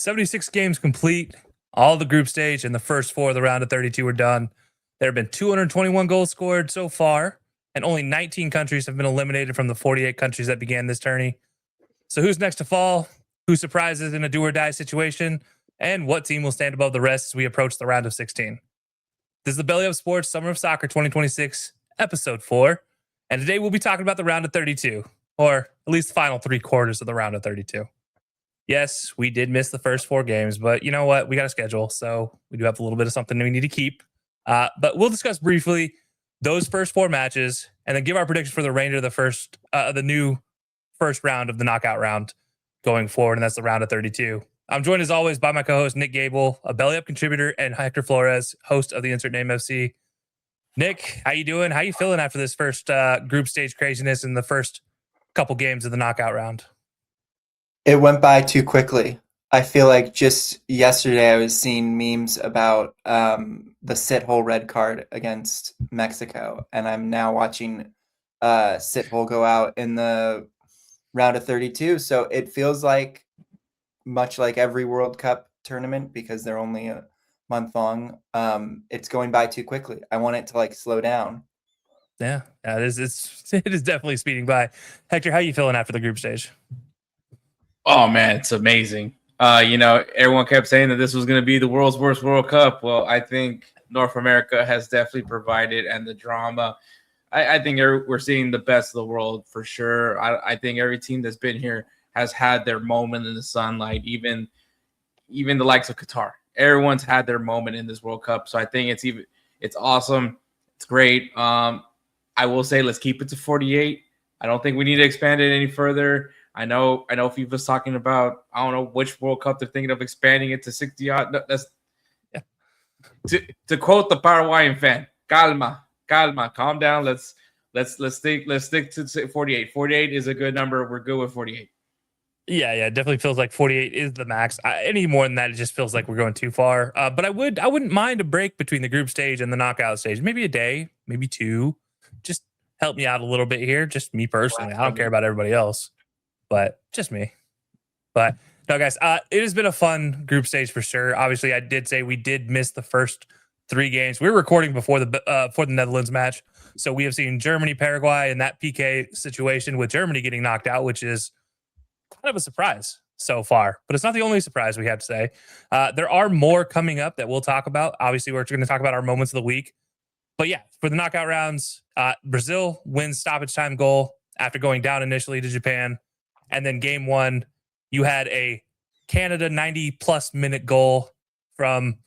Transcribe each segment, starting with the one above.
76 games complete, all the group stage, and the first four of the round of 32 are done. There have been 221 goals scored so far, and only 19 countries have been eliminated from the 48 countries that began this tourney. So who's next to fall? Who surprises in a do-or-die situation? And what team will stand above the rest as we approach the round of 16? This is the Belly Up Sports Summer of Soccer 2026, Episode 4. And today we'll be talking about the round of 32, or at least the final three quarters of the round of 32. Yes, we did miss the first four games, but you know what? We got a schedule, so we do have a little bit of something we need to keep. But we'll discuss briefly those first four matches and then give our prediction for the remainder of the new first round of the knockout round going forward, and that's the round of 32. I'm joined as always by my co-host Nick Gable, a Belly Up contributor, and Hector Flores, host of the Insert Name FC. Nick, how you doing? How you feeling after this first group stage craziness in the first couple games of the knockout round? It went by too quickly. I feel like just yesterday I was seeing memes about the sit-hole red card against Mexico, and I'm now watching sit-hole go out in the round of 32. So it feels like much like every World Cup tournament, because they're only a month long, it's going by too quickly. I want it to slow down. Yeah, it is definitely speeding by. Hector, how you feeling after the group stage? Oh man, it's amazing. Everyone kept saying that this was going to be the world's worst World Cup. Well, I think North America has definitely provided, and the drama. I think we're seeing the best of the world for sure. I think every team that's been here has had their moment in the sunlight, even the likes of Qatar. Everyone's had their moment in this World Cup. So I think it's awesome. It's great. I will say let's keep it to 48. I don't think we need to expand it any further. I know FIFA's talking about, I don't know which World Cup they're thinking of expanding it to 60 odd. No, that's to quote the Paraguayan fan, calma, calm down. Let's stick to 48. 48 is a good number. We're good with 48. Yeah, it definitely feels like 48 is the max. Any more than that, it just feels like we're going too far. But I wouldn't mind a break between the group stage and the knockout stage. Maybe a day, maybe two. Just help me out a little bit here. Just me personally. I don't care about everybody else, but just me. But no, guys, it has been a fun group stage for sure. Obviously, I did say we did miss the first three games. We were recording before the Netherlands match, so we have seen Germany, Paraguay, and that PK situation with Germany getting knocked out, which is kind of a surprise so far, but it's not the only surprise we have to say. There are more coming up that we'll talk about. Obviously, we're going to talk about our moments of the week. But yeah, for the knockout rounds, Brazil wins stoppage time goal after going down initially to Japan. And then game one, you had a Canada 90-plus minute goal from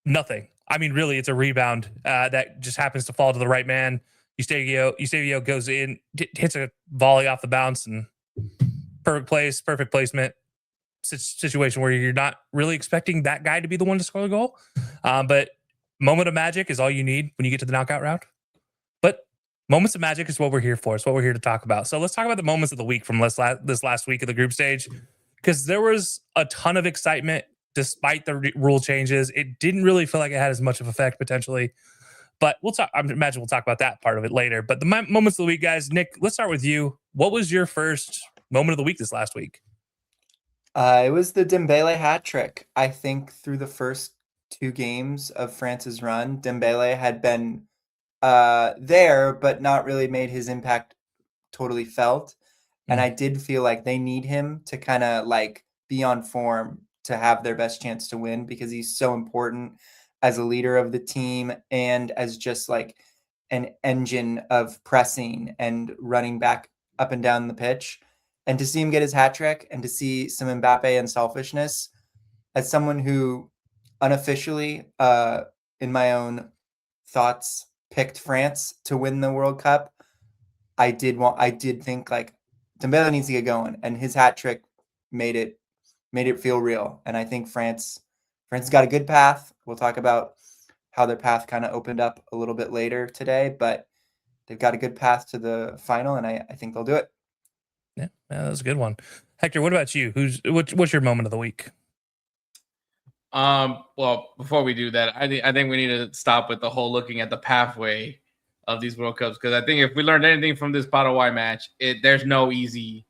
nothing. I mean, really, it's a rebound that just happens to fall to the right man. Eusebio goes in, hits a volley off the bounce, and perfect placement situation where you're not really expecting that guy to be the one to score the goal. But moment of magic is all you need when you get to the knockout round. But moments of magic is what we're here for. It's what we're here to talk about. So let's talk about the moments of the week from this last week of the group stage, because there was a ton of excitement despite the rule changes. It didn't really feel like it had as much of an effect potentially. But we'll talk. I imagine we'll talk about that part of it later. But the moments of the week, guys. Nick, let's start with you. What was your first moment of the week this last week? It was the Dembélé hat trick. I think through the first two games of France's run, Dembélé had been there, but not really made his impact totally felt. And I did feel like they need him to kind of be on form to have their best chance to win, because he's so important as a leader of the team and as just an engine of pressing and running back up and down the pitch. And to see him get his hat trick and to see some Mbappe unselfishness, as someone who unofficially, in my own thoughts, picked France to win the World Cup, I did think Dembélé needs to get going, and his hat trick made it feel real. And I think France has got a good path. We'll talk about how their path kind of opened up a little bit later today, but they've got a good path to the final, and I think they'll do it. Yeah, that was a good one. Hector, what about you? What's your moment of the week? Well, before we do that, I think we need to stop with the whole looking at the pathway of these World Cups, because I think if we learned anything from this Paraguay match, there's no easy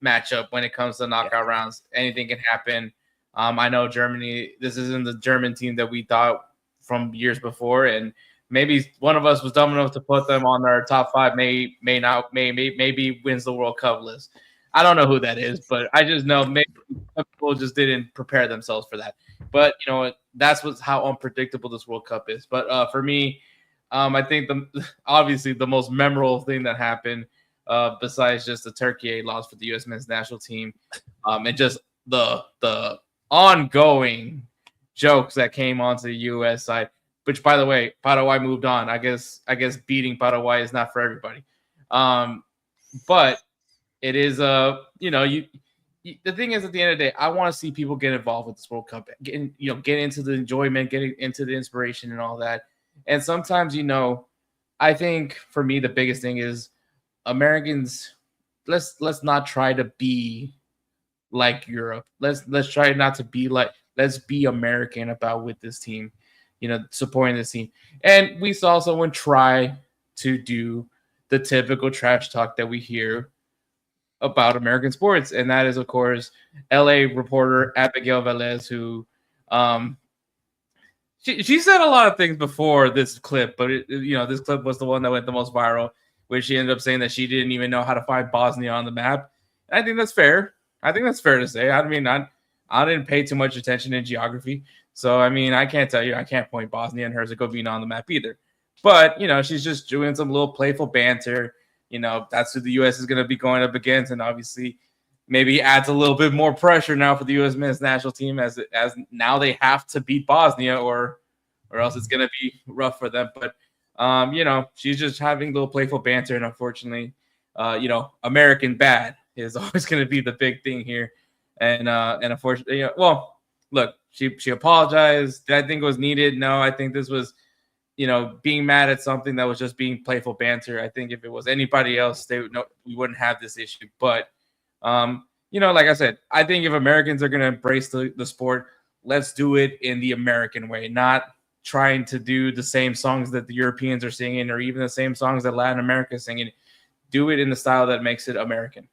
matchup when it comes to knockout rounds. Anything can happen. I know Germany. This isn't the German team that we thought from years before, and maybe one of us was dumb enough to put them on our top 5. Maybe wins the World Cup list. I don't know who that is, but I just know maybe people just didn't prepare themselves for that. But that's how unpredictable this World Cup is. But for me, I think obviously the most memorable thing that happened, besides just the Turkey loss for the U.S. men's national team, and just the ongoing jokes that came onto the U.S. side. Which, by the way, Paraguay moved on. I guess beating Paraguay is not for everybody. But it is the thing is, at the end of the day, I want to see people get involved with this World Cup, get into the enjoyment, getting into the inspiration and all that. And sometimes, I think for me the biggest thing is Americans. Let's not try to be like Europe. Let's try not to be like. Let's be American about with this team. Supporting this team. And we saw someone try to do the typical trash talk that we hear about American sports. And that is, of course, LA reporter Abigail Velez, who she said a lot of things before this clip, but this clip was the one that went the most viral, where she ended up saying that she didn't even know how to find Bosnia on the map. And I think that's fair. I think that's fair to say. I mean, I didn't pay too much attention in geography. So, I mean, I can't tell you, I can't point Bosnia and Herzegovina on the map either. But, she's just doing some little playful banter. That's who the U.S. is going to be going up against. And obviously, maybe adds a little bit more pressure now for the U.S. men's national team as now they have to beat Bosnia or else it's going to be rough for them. But, she's just having little playful banter. And unfortunately, American bad is always going to be the big thing here. And unfortunately, look, she apologized. Did I think it was needed? No, I think this was, being mad at something that was just being playful banter. I think if it was anybody else, we wouldn't have this issue. But, like I said, I think if Americans are going to embrace the sport, let's do it in the American way, not trying to do the same songs that the Europeans are singing or even the same songs that Latin America is singing. Do it in the style that makes it American.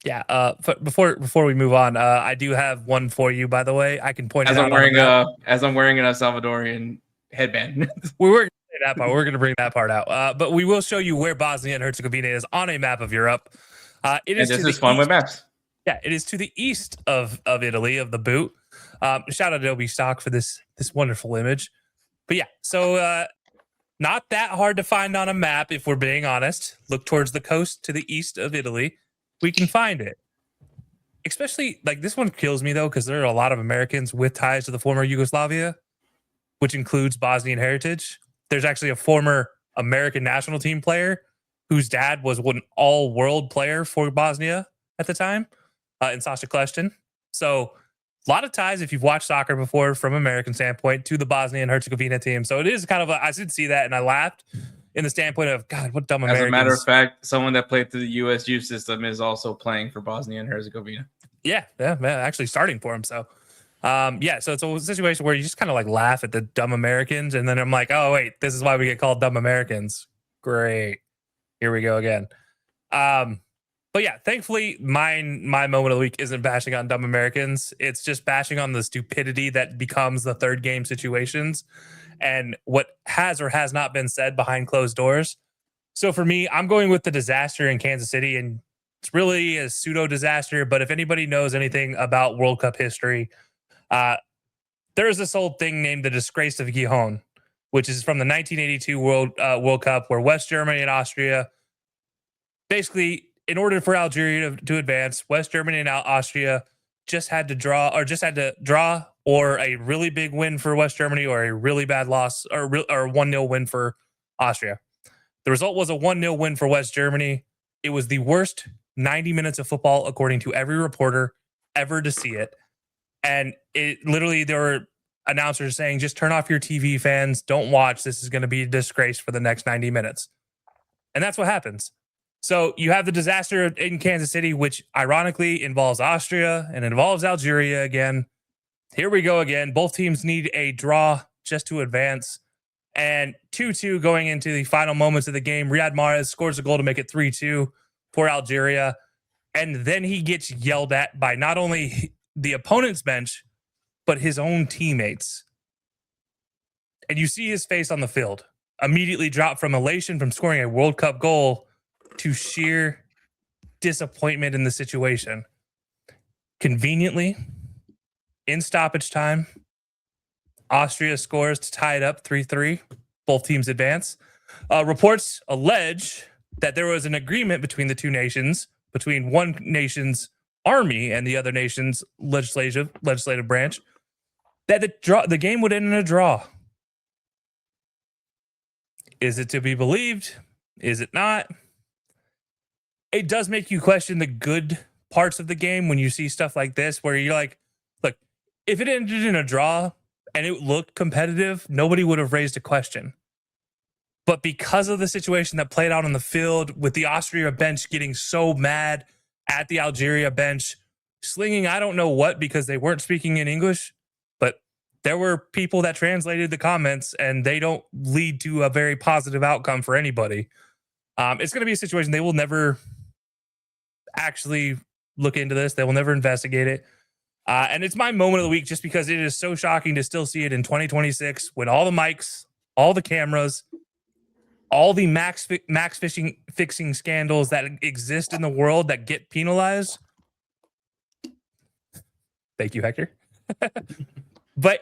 Yeah. Before we move on, I do have one for you. By the way, I can point as it I'm out wearing as I'm wearing an El Salvadorian headband. we were going to say that part. We're going to bring that part out. But we will show you where Bosnia and Herzegovina is on a map of Europe. This is fun with maps. Yeah, it is to the east of Italy, of the boot. Shout out to Adobe Stock for this wonderful image. But yeah, so not that hard to find on a map if we're being honest. Look towards the coast to the east of Italy. We can find it. Especially, like, this one kills me, though, because there are a lot of Americans with ties to the former Yugoslavia, which includes Bosnian heritage. There's actually a former American national team player whose dad was an all-world player for Bosnia at the time, in Sasha Klestin. So a lot of ties, if you've watched soccer before, from an American standpoint, to the Bosnia and Herzegovina team. So it is kind of I did see that, and I laughed. In the standpoint of, God, what dumb Americans. As a matter of fact, someone that played through the U.S. youth system is also playing for Bosnia and Herzegovina. Yeah, actually starting for him. So, so it's a situation where you just kind of like laugh at the dumb Americans, and then I'm like, oh wait, this is why we get called dumb Americans. Great, here we go again. But yeah, thankfully, my moment of the week isn't bashing on dumb Americans. It's just bashing on the stupidity that becomes the third game situations and what has or has not been said behind closed doors. So for me, I'm going with the disaster in Kansas City, and it's really a pseudo disaster. But if anybody knows anything about World Cup history, there's this old thing named the Disgrace of Gijón, which is from the 1982 World Cup, where West Germany and Austria, basically, in order for Algeria to advance, West Germany and Austria just had to draw or a really big win for West Germany or a really bad loss or 1-0 win for Austria. The result was a 1-0 win for West Germany. It was the worst 90 minutes of football, according to every reporter ever to see it. And it literally, there were announcers saying, just turn off your TV, fans. Don't watch. This is going to be a disgrace for the next 90 minutes. And that's what happens. So you have the disaster in Kansas City, which ironically involves Austria and involves Algeria again. Here we go again. Both teams need a draw just to advance. And 2-2 going into the final moments of the game. Riyad Mahrez scores a goal to make it 3-2 for Algeria. And then he gets yelled at by not only the opponent's bench, but his own teammates. And you see his face on the field immediately drop from elation from scoring a World Cup goal to sheer disappointment in the situation. Conveniently, in stoppage time, Austria scores to tie it up 3-3. Both teams advance. Reports allege that there was an agreement between the two nations, between one nation's army and the other nation's legislative branch, that the game would end in a draw. Is it to be believed? Is it not? It does make you question the good parts of the game when you see stuff like this, where you're like, look, if it ended in a draw and it looked competitive, nobody would have raised a question. But because of the situation that played out on the field, with the Austria bench getting so mad at the Algeria bench, slinging I don't know what because they weren't speaking in English, but there were people that translated the comments, and they don't lead to a very positive outcome for anybody. It's going to be a situation they will never actually look into this. They will never investigate it. And it's my moment of the week just because it is so shocking to still see it in 2026 when all the mics, all the cameras, all the max fixing scandals that exist in the world that get penalized. Thank you, Hector. But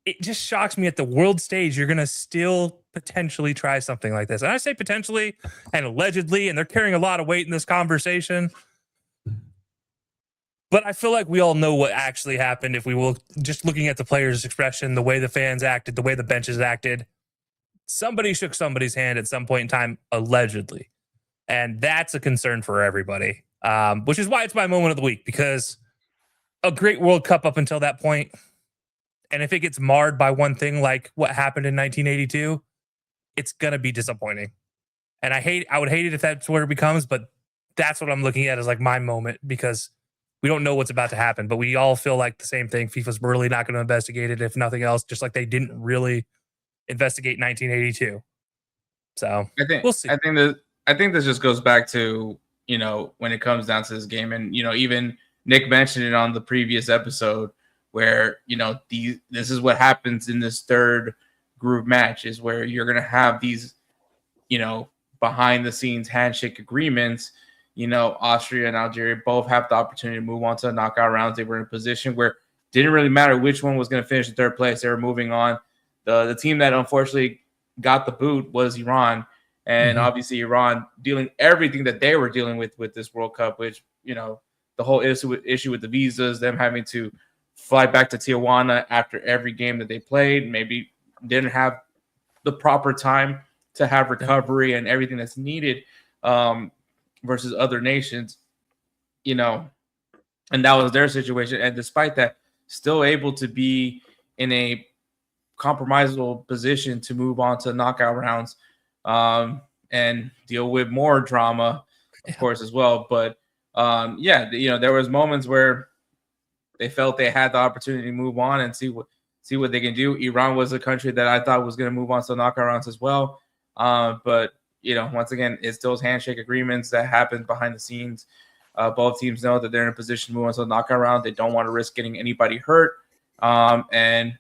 it just shocks me at the world stage, you're going to still potentially try something like this. And I say potentially and allegedly, and they're carrying a lot of weight in this conversation. But I feel like we all know what actually happened if we will just looking at the players' expression, the way the fans acted, the way the benches acted. Somebody shook somebody's hand at some point in time, allegedly. And that's a concern for everybody, which is why it's my moment of the week, because a great World Cup up until that point. And if it gets marred by one thing like what happened in 1982, it's going to be disappointing. And I would hate it if that's where it becomes, but that's what I'm looking at as like my moment, because we don't know what's about to happen, but we all feel like the same thing. FIFA's really not going to investigate it, if nothing else, just like they didn't really investigate 1982. So we'll see. I think this just goes back to, when it comes down to this game, and even Nick mentioned it on the previous episode, where this is what happens in this third group match, is where you're going to have these behind the scenes handshake agreements. Austria and Algeria both have the opportunity to move on to the knockout rounds. They were in a position where it didn't really matter which one was going to finish in third place. They were moving on. The team that unfortunately got the boot was Iran. And obviously Iran dealing everything that they were dealing with this World Cup, which, the whole issue with the visas, them having to fly back to Tijuana after every game that they played, maybe didn't have the proper time to have recovery and everything that's needed versus other nations, and that was their situation. And despite that, still able to be in a compromisable position to move on to knockout rounds and deal with more drama, of course, as well. But there was moments where they felt they had the opportunity to move on and see what they can do. Iran was a country that I thought was going to move on to the knockout rounds as well. But once again, it's those handshake agreements that happen behind the scenes. Both teams know that they're in a position to move on to the knockout round. They don't want to risk getting anybody hurt. And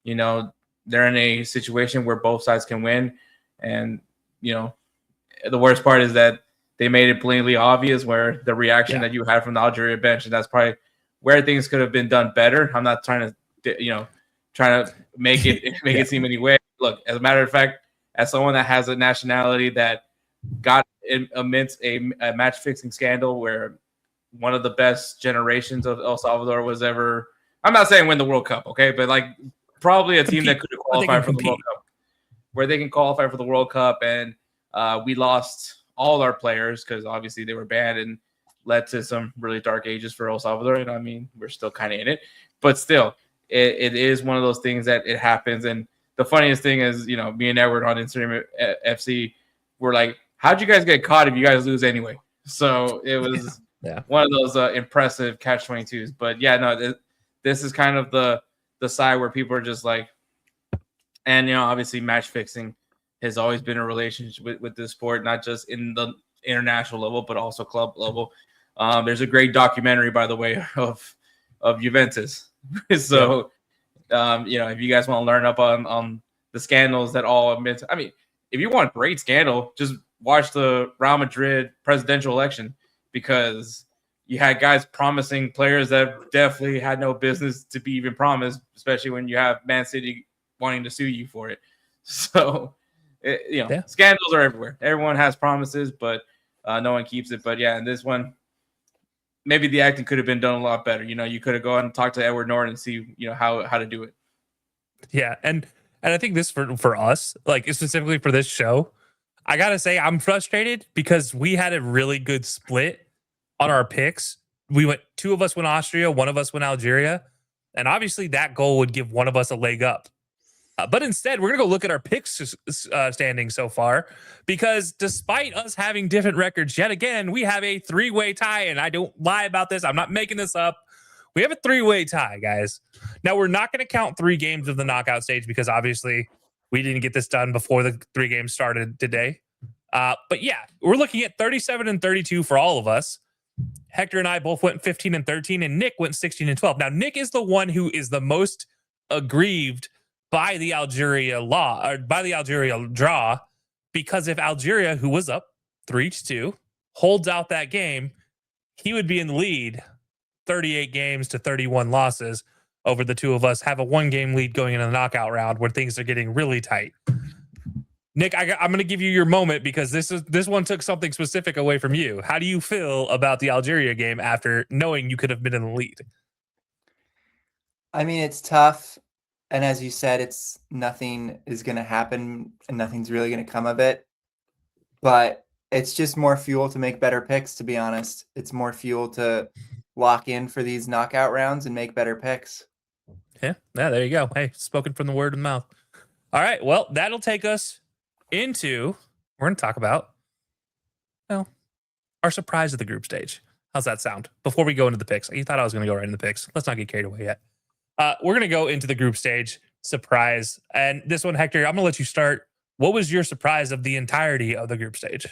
they're in a situation where both sides can win. And, the worst part is that they made it blatantly obvious, where the reaction that you had from the Algeria bench, and that's probably where things could have been done better. I'm not trying to, make it seem any way. Look, as a matter of fact, as someone that has a nationality that got amidst a match-fixing scandal where one of the best generations of El Salvador was ever, I'm not saying win the World Cup, okay, but like probably a team that could have qualified for the World Cup, where they can qualify for the World Cup. And we lost all our players because obviously they were banned and led to some really dark ages for El Salvador. And I mean, we're still kind of in it, but still, it is one of those things that it happens. And the funniest thing is, me and Edward on Instagram FC were like, how'd you guys get caught if you guys lose anyway? So it was one of those impressive catch-22s. But this is kind of the side where people are just like, and obviously match fixing has always been a relationship with this sport, not just in the international level, but also club level. There's a great documentary, by the way, of Juventus. So, if you guys want to learn up on the scandals that all admit, I mean, if you want a great scandal, just watch the Real Madrid presidential election, because you had guys promising players that definitely had no business to be even promised, especially when you have Man City wanting to sue you for it. So, scandals are everywhere. Everyone has promises, but no one keeps it. But yeah, in this one, maybe the acting could have been done a lot better. You could have gone and talked to Edward Norton and see, how to do it. Yeah, and I think this for us, like specifically for this show, I gotta say I'm frustrated because we had a really good split on our picks. Two of us went Austria, one of us went Algeria, and obviously that goal would give one of us a leg up. But instead, we're gonna go look at our picks standings so far, because despite us having different records, yet again we have a 3-way tie, and I don't lie about this. I'm not making this up. We have a 3-way tie, guys. Now, we're not going to count 3 games of the knockout stage because obviously we didn't get this done before the 3 games started today. But yeah, we're looking at 37 and 32 for all of us. Hector and I both went 15 and 13, and Nick went 16 and 12. Now, Nick is the one who is the most aggrieved by the Algeria draw, because if Algeria, who was up 3-2, holds out that game, he would be in the lead. 38 games to 31 losses over the two of us, have a 1-game lead going into the knockout round where things are getting really tight. Nick, I'm going to give you your moment because this one took something specific away from you. How do you feel about the Algeria game after knowing you could have been in the lead? I mean, it's tough. And as you said, nothing is going to happen and nothing's really going to come of it. But it's just more fuel to make better picks, to be honest. It's more fuel to lock in for these knockout rounds and make better picks. Yeah, there you go. Hey, spoken from the word of mouth. All right, well, that'll take us into, we're going to talk about, our surprise of the group stage. How's that sound? Before we go into the picks. You thought I was going to go right into the picks. Let's not get carried away yet. We're going to go into the group stage surprise. And this one, Hector, I'm going to let you start. What was your surprise of the entirety of the group stage?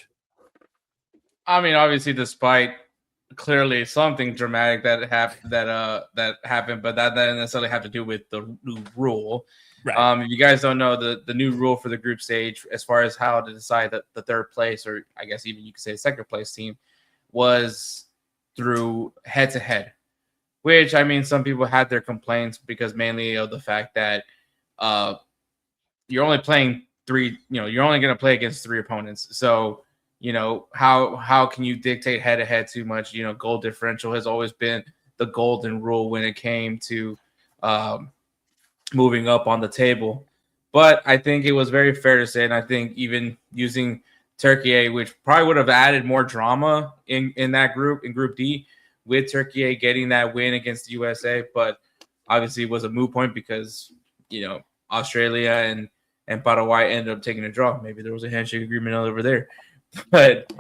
I mean, obviously, despite clearly something dramatic that happened, but that doesn't necessarily have to do with the new rule. Right. If you guys don't know, the new rule for the group stage, as far as how to decide the third place, or I guess even you could say second place team, was through head-to-head, which, I mean, some people had their complaints because mainly of the fact that you're only playing 3, you're only going to play against 3 opponents. So, how can you dictate head-to-head too much? Goal differential has always been the golden rule when it came to moving up on the table. But I think it was very fair to say, and I think even using Turkey, which probably would have added more drama in that group, in Group D, with Turkey getting that win against the USA, but obviously it was a moot point because, Australia and Paraguay ended up taking a draw. Maybe there was a handshake agreement over there. But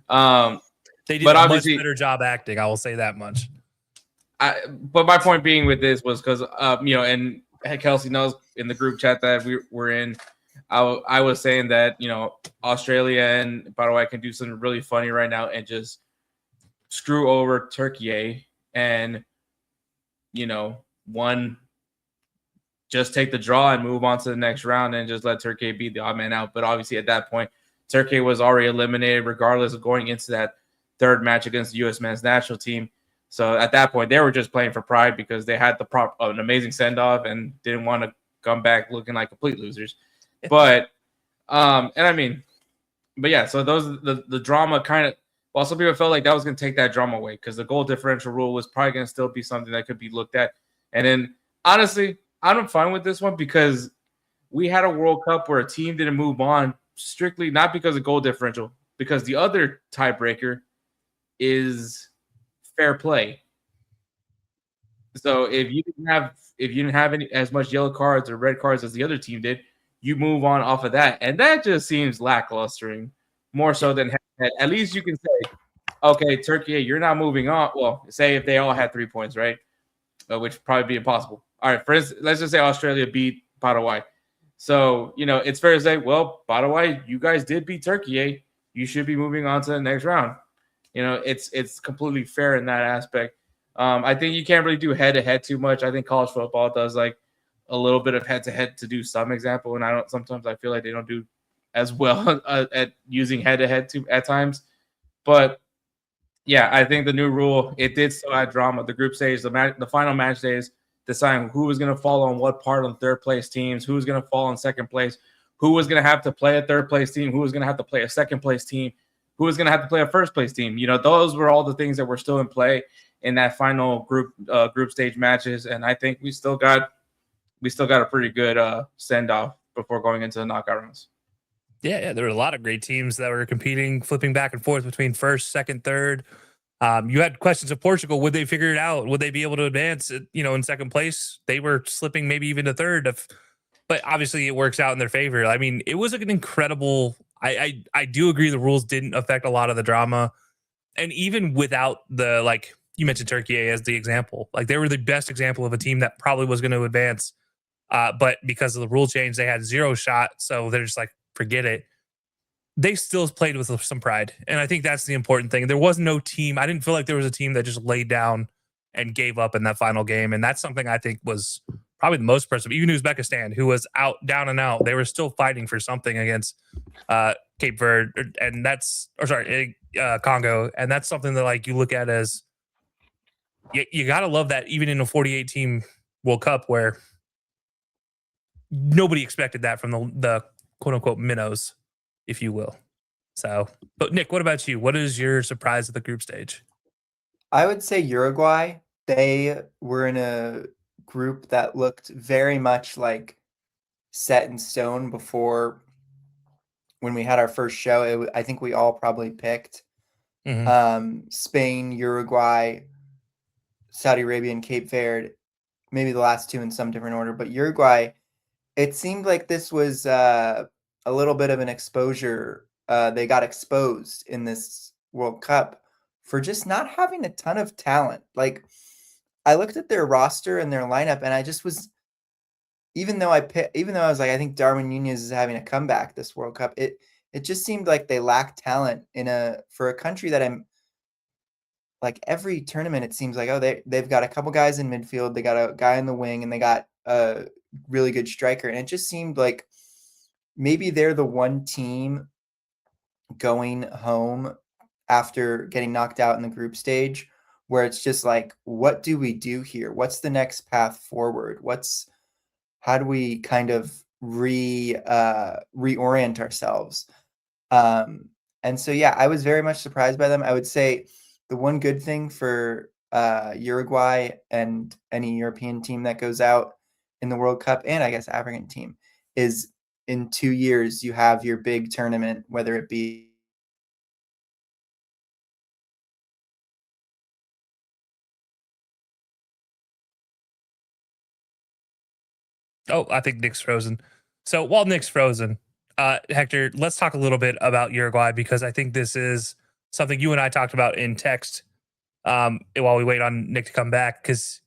they did a much better job acting. I will say that much. But my point being with this was because and Kelcey knows in the group chat that we're in, I was saying that Australia and Paraguay can do something really funny right now and just screw over Turkey and just take the draw and move on to the next round and just let Turkey be the odd man out. But obviously at that point, Turkey was already eliminated regardless of going into that third match against the U.S. men's national team. So at that point, they were just playing for pride because they had an amazing send-off and didn't want to come back looking like complete losers. But so those the drama kind of, well, some people felt like that was going to take that drama away because the goal differential rule was probably going to still be something that could be looked at. And then honestly, I'm fine with this one because we had a World Cup where a team didn't move on strictly not because of goal differential, because the other tiebreaker is fair play. So if you didn't have any as much yellow cards or red cards as the other team did, you move on off of that, and that just seems lacklustering more so than head. At least you can say, okay, Turkey, you're not moving on. Well, say if they all had 3 points, right? Which would probably be impossible. All right, let's just say Australia beat Paraguay. So, it's fair to say, well, Paraguay, you guys did beat Turkey. You should be moving on to the next round. It's completely fair in that aspect. I think you can't really do head-to-head too much. I think college football does like a little bit of head-to-head to do some example, and sometimes I feel like they don't do as well at using head-to-head at times. But yeah, I think the new rule, it did still add drama. The group stage, the final match days, deciding who was going to fall on what part on third place teams, who was going to fall in second place, who was going to have to play a third place team, who was going to have to play a second place team, who was going to have to play a first place team. Those were all the things that were still in play in that final group stage matches, and I think we still got a pretty good send off before going into the knockout rounds. Yeah, there were a lot of great teams that were competing, flipping back and forth between first, second, third. You had questions of Portugal. Would they figure it out? Would they be able to advance? In second place, they were slipping maybe even to third. But obviously, it works out in their favor. I mean, it was an incredible. I do agree the rules didn't affect a lot of the drama, and even without the you mentioned Turkey as the example. They were the best example of a team that probably was going to advance, but because of the rule change, they had zero shot. So they're just forget it. They still played with some pride. And I think that's the important thing. There was no team. I didn't feel like there was a team that just laid down and gave up in that final game. And that's something I think was probably the most impressive. Even Uzbekistan, who was down and out, they were still fighting for something against Cape Verde. And Congo. And that's something that you look at as, you got to love that even in a 48-team World Cup where nobody expected that from the quote-unquote minnows, if you will. So, but Nick, what about you? What is your surprise at the group stage? I would say Uruguay. They were in a group that looked very much set in stone before when we had our first show. I think we all probably picked Spain, Uruguay, Saudi Arabia, and Cape Verde, maybe the last two in some different order. But Uruguay, it seemed like this was a little bit of an exposure. They got exposed in this World Cup for just not having a ton of talent. I looked at their roster and their lineup, and I just was, even though I was I think Darwin Nunez is having a comeback this World Cup. It just seemed like they lacked talent for a country that I'm every tournament. It seems they've got a couple guys in midfield, they got a guy in the wing, and they got a really good striker. And it just seemed like maybe they're the one team going home after getting knocked out in the group stage where it's just what do we do here? What's the next path forward? How do we kind of reorient ourselves? And so, yeah, I was very much surprised by them. I would say the one good thing for Uruguay and any European team that goes out in the World Cup, and I guess African team, is in 2 years you have your big tournament, whether it be I think Nick's frozen. So while Nick's frozen, Hector, let's talk a little bit about Uruguay, because I think this is something you and I talked about in text while we wait on Nick to come back. Because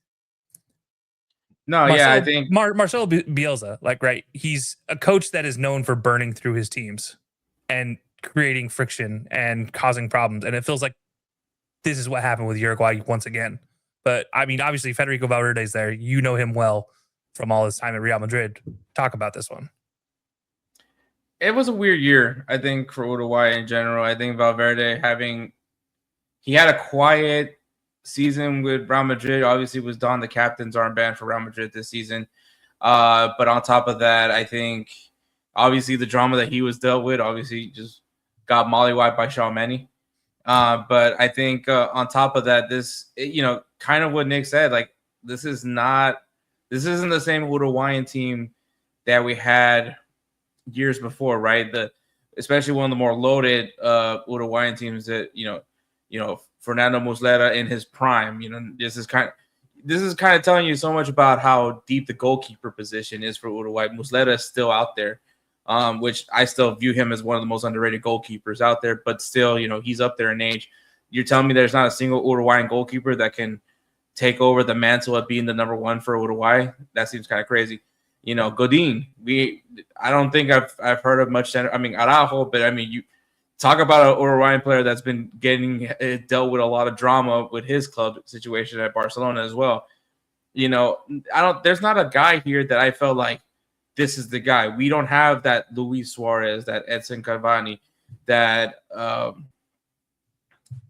I think Marcelo Bielsa, right, he's a coach that is known for burning through his teams and creating friction and causing problems. And it feels like this is what happened with Uruguay once again. But I mean, obviously Federico Valverde's there. You know him well from all his time at Real Madrid. Talk about this one. It was a weird year, I think, for Uruguay in general. I think Valverde he had a quiet season with Real Madrid. Obviously was donned the captain's armband for Real Madrid this season. But on top of that, I think obviously the drama that he was dealt with, obviously just got mollywiped by Tchouaméni. But I think on top of that, kind of what Nick said, this isn't the same Uruguayan team that we had years before, right? Especially one of the more loaded Uruguayan teams that Fernando Muslera in his prime. This is kind of telling you so much about how deep the goalkeeper position is for Uruguay. Muslera is still out there, which I still view him as one of the most underrated goalkeepers out there. But still, he's up there in age. You're telling me there's not a single Uruguayan goalkeeper that can take over the mantle of being the number one for Uruguay? That seems kind of crazy. Godin, I don't think I've heard of much. I mean, Araujo, but I mean, talk about an Uruguayan player that's been getting dealt with a lot of drama with his club situation at Barcelona as well. You know, there's not a guy here that I felt like this is the guy. We don't have that Luis Suarez, that Edson Cavani, that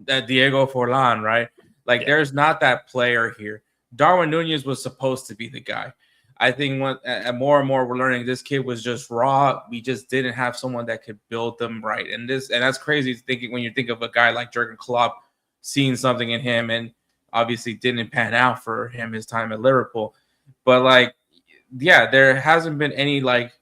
Diego Forlan, right? Like, there's not that player here. Darwin Nunez was supposed to be the guy. I think more and more we're learning this kid was just raw. We just didn't have someone that could build them right. And that's crazy thinking when you think of a guy like Jurgen Klopp seeing something in him, and obviously didn't pan out for him his time at Liverpool. But like, yeah, there hasn't been any, like,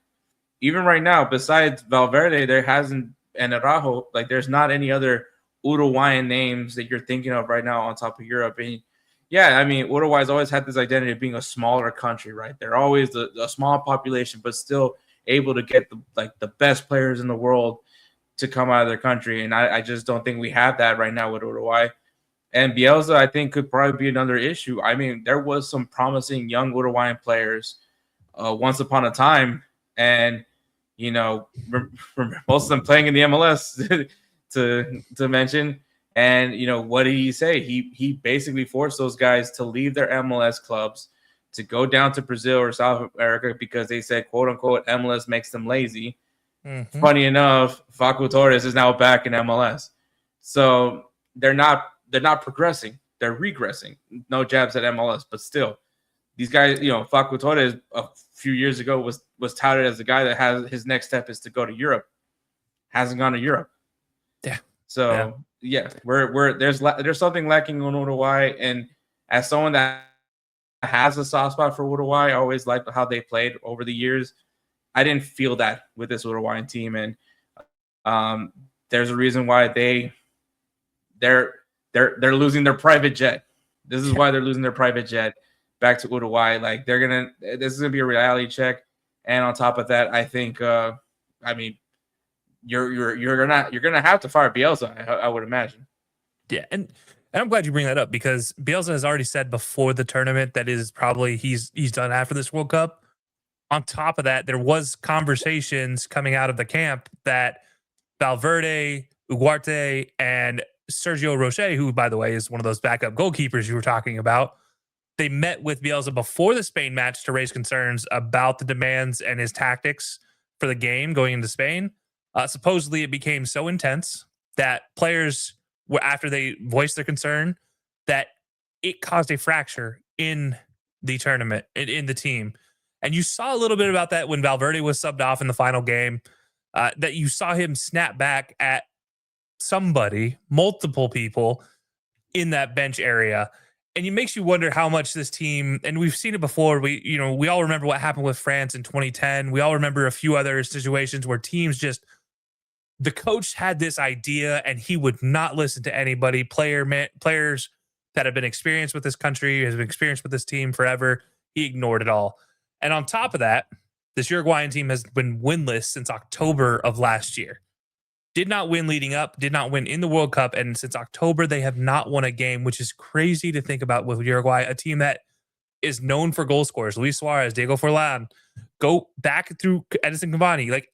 even right now, besides Valverde, there hasn't, and Araujo, like, there's not any other Uruguayan names that you're thinking of right now on top of Europe. And yeah, I mean, Uruguay's always had this identity of being a smaller country, right? They're always a small population, but still able to get the best players in the world to come out of their country. And I just don't think we have that right now with Uruguay. And Bielsa, I think, could probably be another issue. I mean, there was some promising young Uruguayan players once upon a time, and you know, most of them playing in the MLS to mention. And, you know, what did he say? He basically forced those guys to leave their MLS clubs to go down to Brazil or South America because they said, quote unquote, MLS makes them lazy. Mm-hmm. Funny enough, Facu Torres is now back in MLS. So they're not progressing. They're regressing. No jabs at MLS, but still. These guys, you know, Facu Torres a few years ago was touted as the guy that has his next step is to go to Europe. Hasn't gone to Europe. Yeah. So yeah, there's something lacking in Uruguay, and as someone that has a soft spot for Uruguay, I always liked how they played over the years. I didn't feel that with this Uruguayan team, and there's a reason why they're losing their private jet. This is why they're losing their private jet back to Uruguay. Like, this is gonna be a reality check, and on top of that, I think I mean, you're gonna have to fire Bielsa, I would imagine. Yeah, and I'm glad you bring that up because Bielsa has already said before the tournament that is probably he's done after this World Cup. On top of that, there was conversations coming out of the camp that Valverde, Ugarte, and Sergio Rocher, who by the way is one of those backup goalkeepers you were talking about, they met with Bielsa before the Spain match to raise concerns about the demands and his tactics for the game going into Spain. Supposedly, it became so intense that players, after they voiced their concern, that it caused a fracture in the tournament, in the team. And you saw a little bit about that when Valverde was subbed off in the final game, that you saw him snap back at multiple people in that bench area. And it makes you wonder how much this team, and we've seen it before. We all remember what happened with France in 2010. We all remember a few other situations where teams just, the coach had this idea and he would not listen to anybody. Players that have been experienced with this country, has been experienced with this team forever, he ignored it all. And on top of that, this Uruguayan team has been winless since October of last year. Did not win leading up, did not win in the World Cup, and since October, they have not won a game, which is crazy to think about with Uruguay, a team that is known for goal scorers. Luis Suarez, Diego Forlan, go back through Edison Cavani, like,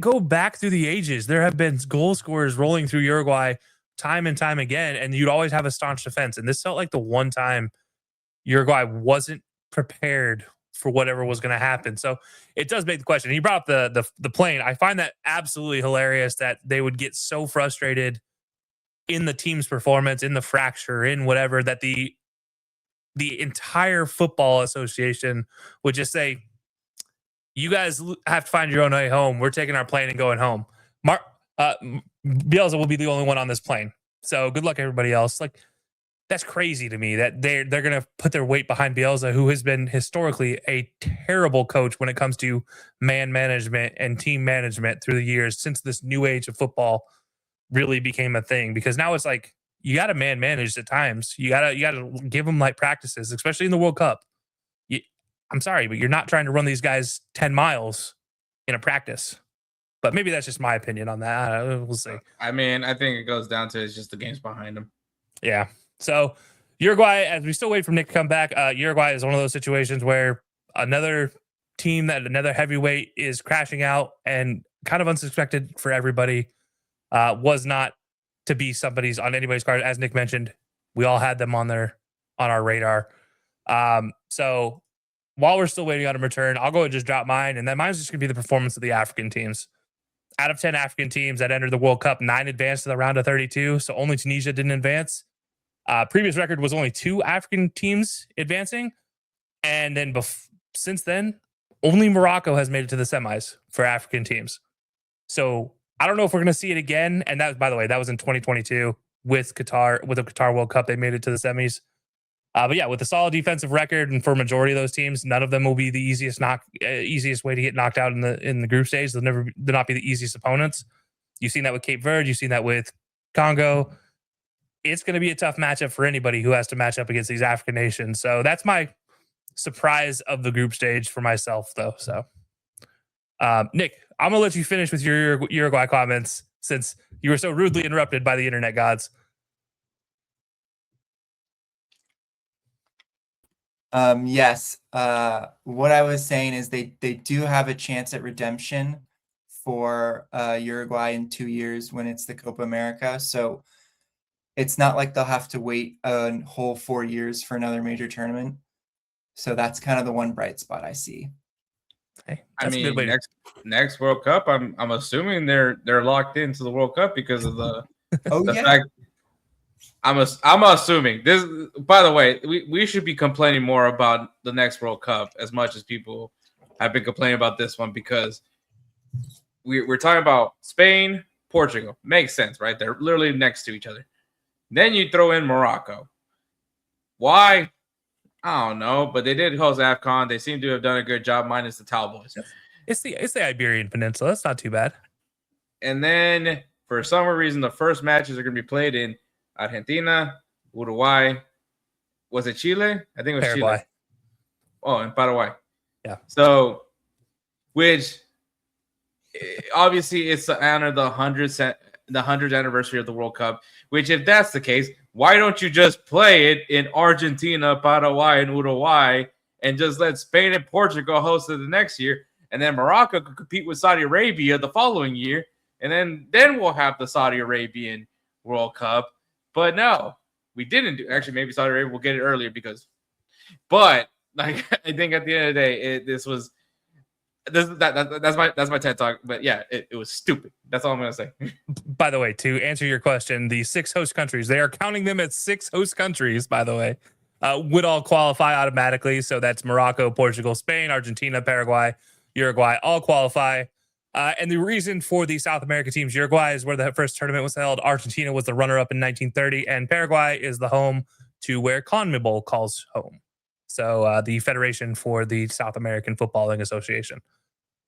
go back through the ages. There have been goal scorers rolling through Uruguay time and time again, and you'd always have a staunch defense. And this felt like the one time Uruguay wasn't prepared for whatever was going to happen. So it does make the question. He brought up the plane. I find that absolutely hilarious that they would get so frustrated in the team's performance, in the fracture, in whatever, that the entire football association would just say, you guys have to find your own way home. We're taking our plane and going home. Bielsa will be the only one on this plane. So good luck, everybody else. Like, that's crazy to me that they're going to put their weight behind Bielsa, who has been historically a terrible coach when it comes to man management and team management through the years since this new age of football really became a thing. Because now it's like, you got to man manage at times. You got to give them like practices, especially in the World Cup. I'm sorry, but you're not trying to run these guys 10 miles in a practice. But maybe that's just my opinion on that. We'll see. I mean, I think it goes down to it's just the games behind them. Yeah. So Uruguay, as we still wait for Nick to come back, Uruguay is one of those situations where another team, that another heavyweight is crashing out, and kind of unsuspected for everybody. was not to be on anybody's card. As Nick mentioned, we all had them on our radar. So while we're still waiting on a return, I'll go and just drop mine, and then mine's just going to be the performance of the African teams. Out of 10 African teams that entered the World Cup, 9 advanced to the round of 32, so only Tunisia didn't advance. Previous record was only 2 African teams advancing, and then since then, only Morocco has made it to the semis for African teams. So I don't know if we're going to see it again. And that, by the way, that was in 2022 with Qatar, with the Qatar World Cup. They made it to the semis. But yeah, with a solid defensive record, and for a majority of those teams, none of them will be the easiest way to get knocked out in the group stage. They'll not be the easiest opponents. You've seen that with Cape Verde. You've seen that with Congo. It's going to be a tough matchup for anybody who has to match up against these African nations. So that's my surprise of the group stage for myself, though. So, Nick, I'm gonna let you finish with your Uruguay comments since you were so rudely interrupted by the internet gods. Yes. What I was saying is they do have a chance at redemption for Uruguay in 2 years when it's the Copa America. So it's not like they'll have to wait a whole 4 years for another major tournament. So that's kind of the one bright spot I see. Hey, I mean, next World Cup, I'm assuming they're locked into the World Cup because of the fact. I'm assuming this. By the way, we should be complaining more about the next World Cup as much as people have been complaining about this one, because we're talking about Spain, Portugal. Makes sense, right? They're literally next to each other. Then you throw in Morocco. Why? I don't know, but they did host AFCON. They seem to have done a good job, minus the Towel Boys. It's the Iberian Peninsula. That's not too bad. And then, for some reason, the first matches are going to be played in Argentina, Uruguay. Was it Chile? I think it was Paraguay. Chile. Oh, and Paraguay. Yeah. So, which obviously it's to honor the 100th anniversary of the World Cup. Which, if that's the case, why don't you just play it in Argentina, Paraguay, and Uruguay, and just let Spain and Portugal host it the next year, and then Morocco could compete with Saudi Arabia the following year, and then we'll have the Saudi Arabian World Cup. But no, we didn't do. Actually, maybe Saudi Arabia will get it earlier but like, I think at the end of the day, that's my TED talk. But yeah, it was stupid. That's all I'm gonna say. By the way, to answer your question, the 6 host countries, they are counting them as 6 host countries, by the way, would all qualify automatically. So that's Morocco, Portugal, Spain, Argentina, Paraguay, Uruguay, all qualify. And the reason for the South America teams, Uruguay is where the first tournament was held. Argentina was the runner-up in 1930, and Paraguay is the home to where CONMEBOL calls home. So the Federation for the South American Footballing Association.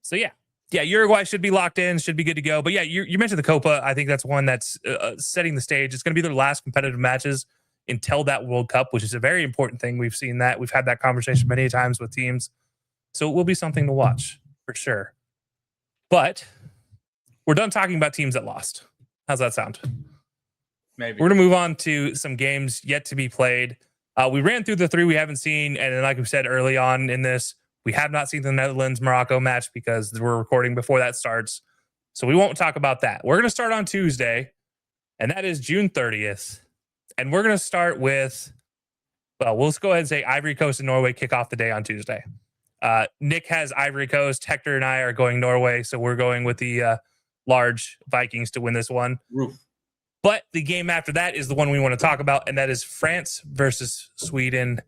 So yeah, Uruguay should be locked in, should be good to go. But yeah, you mentioned the Copa. I think that's one that's setting the stage. It's going to be their last competitive matches until that World Cup, which is a very important thing. We've seen that. We've had that conversation many times with teams. So it will be something to watch for sure. But we're done talking about teams that lost. How's that sound? Maybe. We're going to move on to some games yet to be played. We ran through the 3 we haven't seen. And then, like we said early on in this, we have not seen the Netherlands-Morocco match because we're recording before that starts. So we won't talk about that. We're going to start on Tuesday, and that is June 30th. And we're going to start with, well, we'll just go ahead and say Ivory Coast and Norway kick off the day on Tuesday. Nick has Ivory Coast. Hector and I are going Norway, so we're going with the large Vikings to win this one. Roof. But the game after that is the one we want to talk about, and that is France versus Sweden.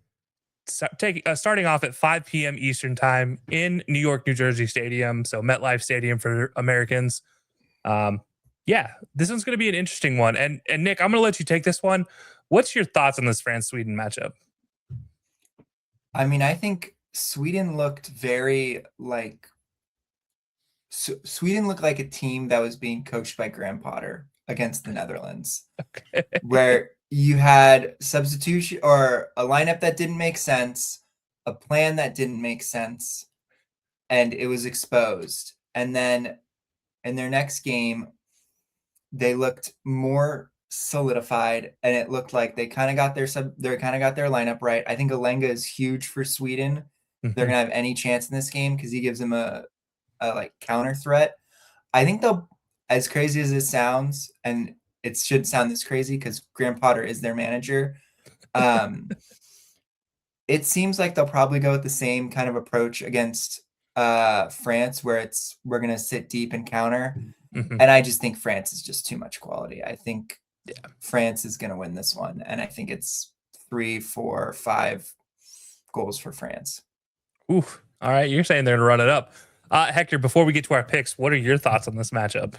Starting off at 5 p.m. Eastern time in New York, New Jersey Stadium. So MetLife Stadium for Americans. Yeah, this one's going to be an interesting one. And Nick, I'm going to let you take this one. What's your thoughts on this France-Sweden matchup? I mean, I think Sweden looked very like Sweden looked like a team that was being coached by Graham Potter against the Netherlands, Okay. where you had substitution or a lineup that didn't make sense, a plan that didn't make sense, and it was exposed. And then in their next game, they looked more solidified, and it looked like they kind of got their lineup right. I think Alenga is huge for Sweden. Mm-hmm. They're gonna have any chance in this game because he gives them a like counter threat. I think as crazy as it sounds, and it shouldn't sound this crazy because Graham Potter is their manager. It seems like they'll probably go with the same kind of approach against France, where we're gonna sit deep and counter. Mhm. And I just think France is just too much quality. I think France is gonna win this one, and I think it's 3, 4, 5 goals for France. Oof. All right, you're saying they're gonna run it up. Hector, before we get to our picks, what are your thoughts on this matchup?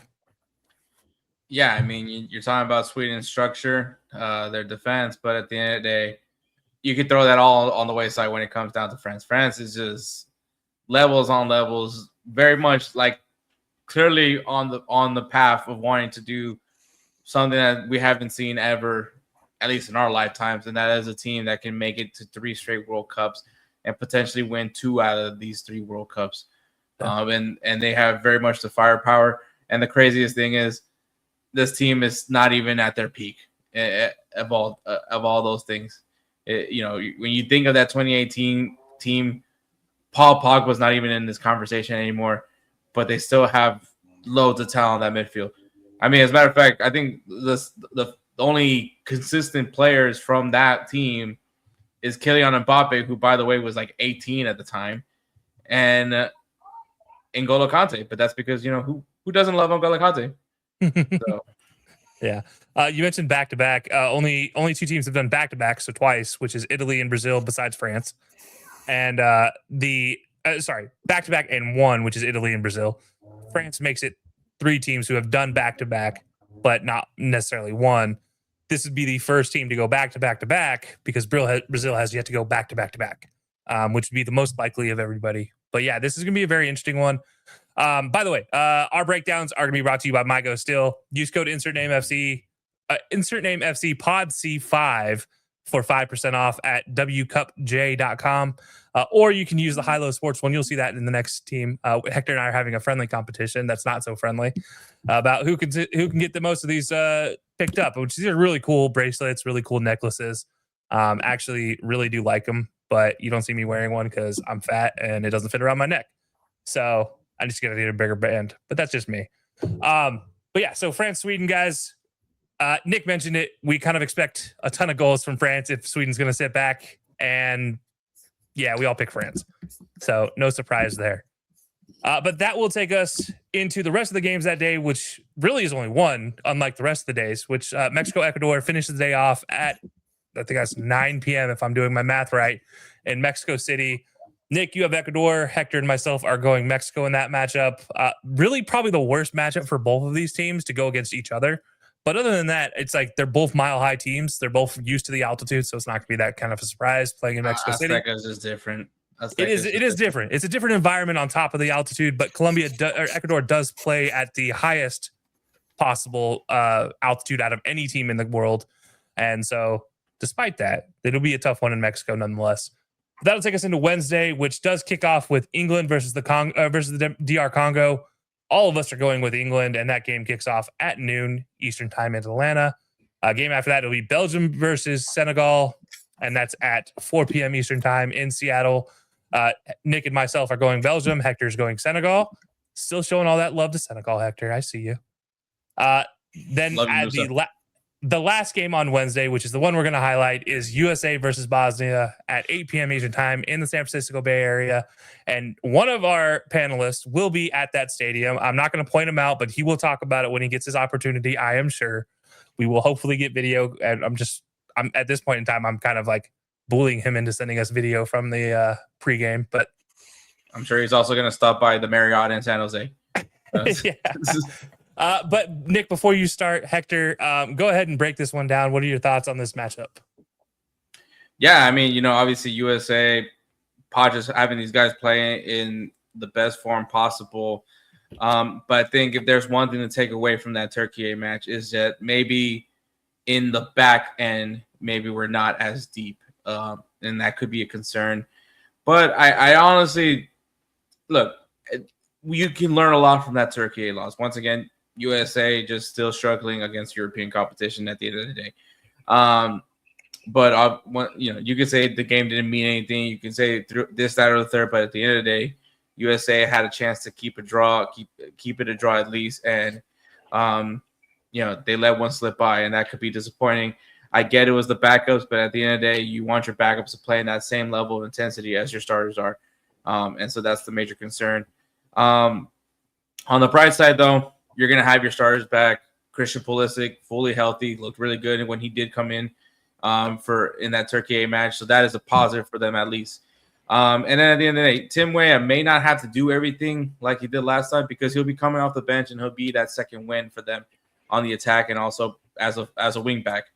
Yeah, I mean, you're talking about Sweden's structure, their defense, but at the end of the day, you could throw that all on the wayside when it comes down to France. France is just levels on levels, very much like clearly on the path of wanting to do something that we haven't seen ever, at least in our lifetimes, and that is a team that can make it to 3 straight World Cups and potentially win 2 out of these 3 World Cups. And they have very much the firepower. And the craziest thing is, this team is not even at their peak of all those things. When you think of that 2018 team, Paul Pogba's not even in this conversation anymore, but they still have loads of talent at midfield. I mean, as a matter of fact, I think the only consistent players from that team is Kylian Mbappe, who, by the way, was like 18 at the time, and N'Golo Kante. But that's because, who doesn't love N'Golo Kante? So. Yeah. You mentioned back-to-back. Only 2 teams have done back-to-back, so twice, which is Italy and Brazil besides France. And back-to-back and 1, which is Italy and Brazil. France makes it 3 teams who have done back-to-back, but not necessarily 1. This would be the first team to go back-to-back-to-back because Brazil has yet to go back-to-back-to-back, which would be the most likely of everybody. But yeah, this is going to be a very interesting one. By the way, our breakdowns are going to be brought to you by MyGo Still. Use code insert name FC pod C5 for 5% off at wcupj.com. Or you can use the High Low Sports one. You'll see that in the next team. Hector and I are having a friendly competition that's not so friendly about who can get the most of these picked up, which these are really cool bracelets, really cool necklaces. Actually really do like them, but you don't see me wearing one because I'm fat and it doesn't fit around my neck. So I just gotta need a bigger band, but that's just me. But yeah, so France, Sweden, guys. Nick mentioned it. We kind of expect a ton of goals from France if Sweden's gonna sit back, and yeah, we all pick France. So no surprise there. But that will take us into the rest of the games that day, which really is only one, unlike the rest of the days, which Mexico, Ecuador finishes the day off at, I think that's 9 p.m. if I'm doing my math right, in Mexico City. Nick, you have Ecuador. Hector and myself are going Mexico in that matchup. Really probably the worst matchup for both of these teams to go against each other. But other than that, it's like they're both mile-high teams. They're both used to the altitude, so it's not going to be that kind of a surprise playing in Mexico City. Azteca is just different. It is different. It's a different environment on top of the altitude, but Ecuador does play at the highest possible altitude out of any team in the world. And so despite that, it'll be a tough one in Mexico nonetheless. That'll take us into Wednesday, which does kick off with England versus the DR Congo. All of us are going with England, and that game kicks off at noon Eastern time in Atlanta. Game after that, it'll be Belgium versus Senegal, and that's at 4 p.m. Eastern time in Seattle. Nick and myself are going Belgium. Hector's going Still showing all that love to Senegal, Hector. I see you. Then the last game on Wednesday, which is the one we're going to highlight, is USA versus Bosnia at 8 p.m. Eastern time in the San Francisco Bay Area. And one of our panelists will be at that stadium. I'm not going to point him out, but he will talk about it when he gets his opportunity, I am sure. We will hopefully get video. And I'm at this point in time, I'm kind of like bullying him into sending us video from the pregame, but I'm sure he's also going to stop by the Marriott in San Jose. Yeah. But Nick, before you start, Hector, go ahead and break this one down. What are your thoughts on this matchup? Yeah, I mean, obviously USA, Podges having these guys playing in the best form possible. But I think if there's one thing to take away from that Turkey match is that maybe in the back end, maybe we're not as deep, and that could be a concern. But I honestly, look, you can learn a lot from that Turkey loss. Once again, USA just still struggling against European competition at the end of the day. But you can say the game didn't mean anything. You can say this, that, or the third. But at the end of the day, USA had a chance to keep it a draw at least. And They let one slip by, and that could be disappointing. I get it was the backups, but at the end of the day, you want your backups to play in that same level of intensity as your starters are. And so that's the major concern. On the bright side, though, you're going to have your starters back. Christian Pulisic, fully healthy, looked really good when he did come in in that Turkey match. So that is a positive for them at least. And then at the end of the day, Tim Weah may not have to do everything like he did last time because he'll be coming off the bench and he'll be that second win for them on the attack and also as a wing back.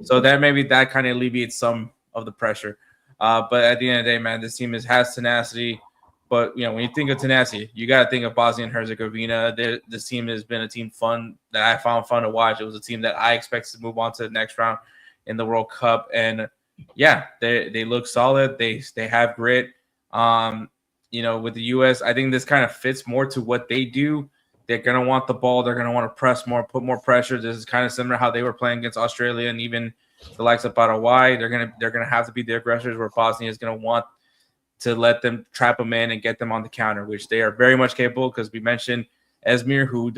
So that maybe that kind of alleviates some of the pressure. But at the end of the day, man, this team has tenacity. But, when you think of tenacity, you got to think of Bosnia and Herzegovina. This team has been a team fun that I found fun to watch. It was a team that I expected to move on to the next round in the World Cup. And, yeah, they look solid. They have grit. With the U.S., I think this kind of fits more to what they do. They're going to want the ball. They're going to want to press more, put more pressure. This is kind of similar to how they were playing against Australia and even the likes of Paraguay. They're going to have to be the aggressors where Bosnia is going to want to let them trap them in and get them on the counter, which they are very much capable because we mentioned Esmir, who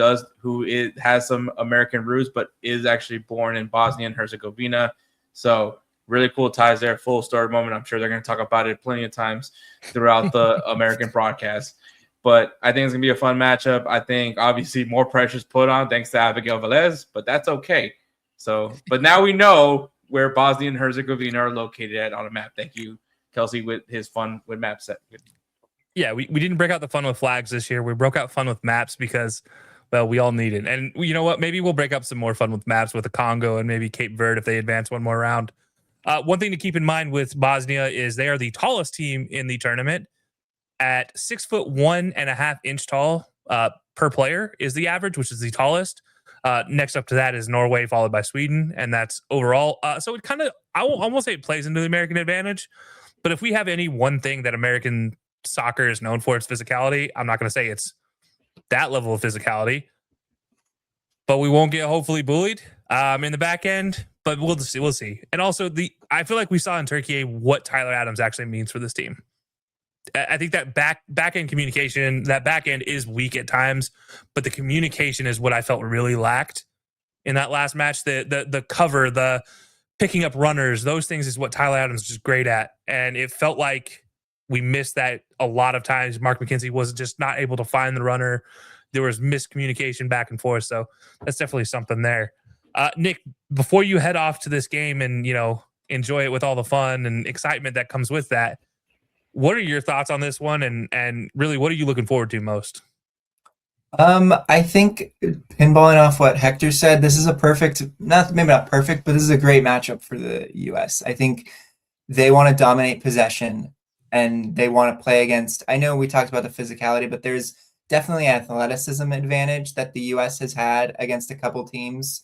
has some American roots, but is actually born in Bosnia and Herzegovina. So really cool ties there. Full story moment. I'm sure they're going to talk about it plenty of times throughout the American broadcast. But I think it's going to be a fun matchup. I think obviously more pressure is put on thanks to Abigail Velez, but that's okay. So, but now we know where Bosnia and Herzegovina are located at on a map. Thank you, Kelcey, with his fun with map set. Yeah, we didn't break out the fun with flags this year. We broke out fun with maps because, well, we all need it. And you know what? Maybe we'll break up some more fun with maps with the Congo and maybe Cape Verde if they advance one more round. One thing to keep in mind with Bosnia is they are the tallest team in the tournament at 6'1.5" tall per player is the average, which is the tallest. Next up to that is Norway, followed by Sweden, and that's overall. So it kind of, I will almost say it plays into the American advantage. But if we have any one thing that American soccer is known for, it's physicality. I'm not going to say it's that level of physicality, but we won't get hopefully bullied in the back end. But we'll see. We'll see. And also, I feel like we saw in Turkey what Tyler Adams actually means for this team. I think that back end communication, that back end is weak at times, but the communication is what I felt really lacked in that last match. The cover, the picking up runners, those things is what Tyler Adams is great at. And it felt like we missed that a lot of times. Mark McKenzie was just not able to find the runner. There was miscommunication back and forth. So that's definitely something there. Nick, before you head off to this game and, enjoy it with all the fun and excitement that comes with that, what are your thoughts on this one? And really, what are you looking forward to most? I think pinballing off what Hector said, this is a maybe not perfect, but this is a great matchup for the US. I think they want to dominate possession and they want to play against, I know we talked about the physicality, but there's definitely an athleticism advantage that the US has had against a couple teams,